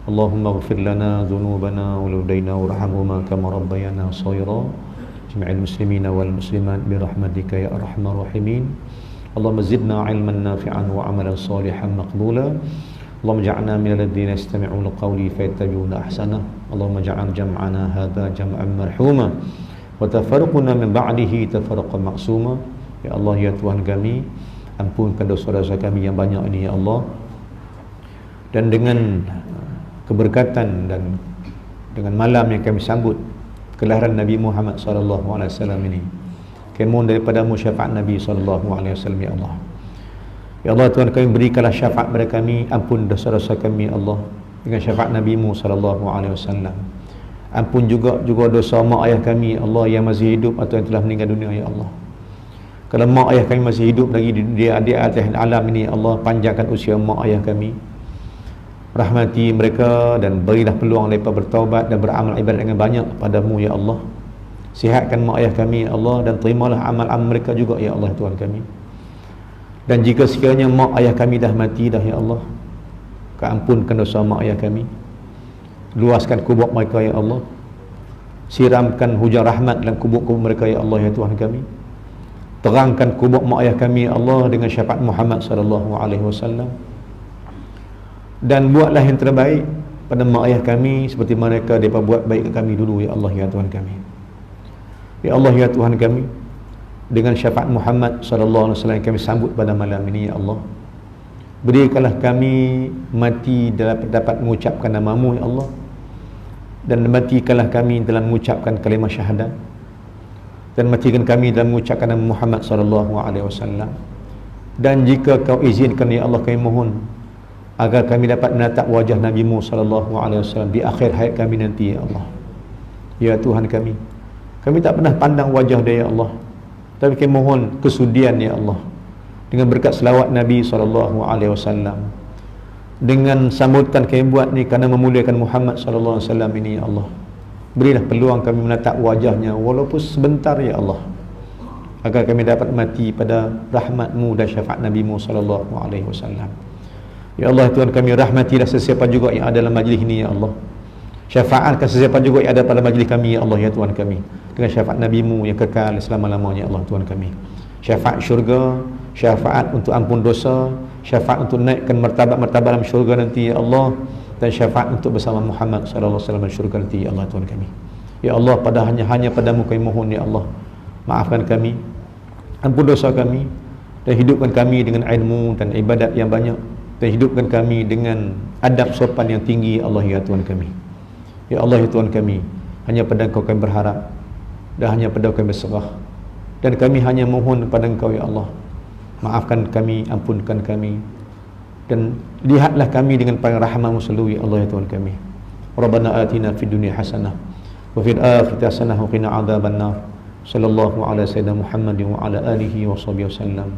[SPEAKER 1] Allahumma ighfir lana dhunubana wa ludayna warhamhuma kama rabbayana shaghira. Jami'al muslimina wal muslimat bi rahmatika ya arhamar rahimin. Allahumma zidna ilman nafi'an wa amalan salihan maqbula. Allahumma ja'alna minal ladzina yastami'una qawli fayattabi'una ahsana. Allahumma ja'al jam'ana hadha jam'an marhuma wa tafarruquna min ba'dihi tafarruqan ma'suma. Ya Allah, ya Tuhan kami, ampunkan dosa-dosa kami yang banyak ini ya Allah. Dan dengan keberkatan dan dengan malam yang kami sambut kelahiran Nabi Muhammad SAW ini, kami mohon daripada syafaat Nabi SAW ya Allah. Ya Allah Tuhan kami, berikanlah syafaat pada kami, ampun dosa-dosa kami ya Allah dengan syafaat Nabi-Mu sallallahu alaihi wasallam. Ampun juga dosa mak ayah kami ya Allah yang masih hidup atau yang telah meninggal dunia ya Allah. Kalau mak ayah kami masih hidup lagi di atas alam ini ya Allah, panjangkan usia mak ayah kami, rahmati mereka dan berilah peluang mereka bertaubat dan beramal ibadat dengan banyak padamu ya Allah. Sihatkan mak ayah kami ya Allah, dan terimalah amal-amal mereka juga ya Allah Tuhan kami. Dan jika sekiranya mak ayah kami dah mati dah ya Allah, Kau ampunkan dosa mak ayah kami, luaskan kubur mereka ya Allah, siramkan hujan rahmat dalam kubur-kubur mereka ya Allah ya Tuhan kami. Terangkan kubur mak ayah kami ya Allah dengan syafaat Muhammad sallallahu alaihi wasallam. Dan buatlah yang terbaik pada mak ayah kami seperti mereka mereka buat baik ke kami dulu ya Allah ya Tuhan kami. Ya Allah ya Tuhan kami, dengan syafaat Muhammad sallallahu alaihi wasallam kami sambut pada malam ini ya Allah. Berikanlah kami mati dapat mengucapkan nama-Mu ya Allah, dan matikanlah kami dalam mengucapkan kalimah syahadat, dan matikan kami dalam mengucapkan nama Muhammad sallallahu alaihi wasallam. Dan jika Kau izinkan ya Allah, kami mohon agar kami dapat menatap wajah Nabi-Mu sallallahu alaihi wasallam di akhir hayat kami nanti ya Allah. Ya Tuhan kami tak pernah pandang wajah dia ya Allah, tapi kami mohon kesudian ya Allah, dengan berkat selawat Nabi SAW, dengan sambutan kami buat ni kerana memuliakan Muhammad SAW ini ya Allah. Berilah peluang kami menatap wajahnya walaupun sebentar ya Allah, agar kami dapat mati pada rahmat-Mu dan syafaat Nabi-Mu SAW. Ya Allah Tuhan kami, rahmatilah sesiapa juga yang ada dalam majlis ini ya Allah. Syafaatkan sesiapa juga yang ada pada majlis kami ya Allah ya Tuhan kami, dengan syafaat Nabi-Mu yang kekal selama-lamanya ya Allah Tuhan kami. Syafaat syurga, syafaat untuk ampun dosa, syafaat untuk naikkan martabat-martabat dalam syurga nanti ya Allah, dan syafaat untuk bersama Muhammad sallallahu alaihi wasallam dalam syurga nanti ya Allah Tuhan kami. Ya Allah, hanya padamu kami mohon ya Allah. Maafkan kami, ampun dosa kami, dan hidupkan kami dengan ilmu dan ibadat yang banyak, dan hidupkan kami dengan adab sopan yang tinggi ya Allah ya Tuhan kami. Ya Allah ya Tuhan kami, hanya pada Engkau kami berharap, dan hanya pada Engkau kami berserah, dan kami hanya mohon kepada Engkau ya Allah. Maafkan kami, ampunkan kami, dan lihatlah kami dengan pandang rahmat-Mu selalu ya Allah ya Tuhan kami. Rabbana atina fid dunya hasanah wa fil akhirati hasanah wa qina adzabannar. Sallallahu ala sayyidina Muhammadin wa ala alihi wa sahbihi wasallam.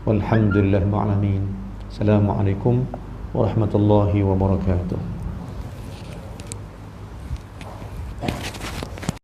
[SPEAKER 1] Walhamdulillahil alamin. Assalamualaikum warahmatullahi wabarakatuh.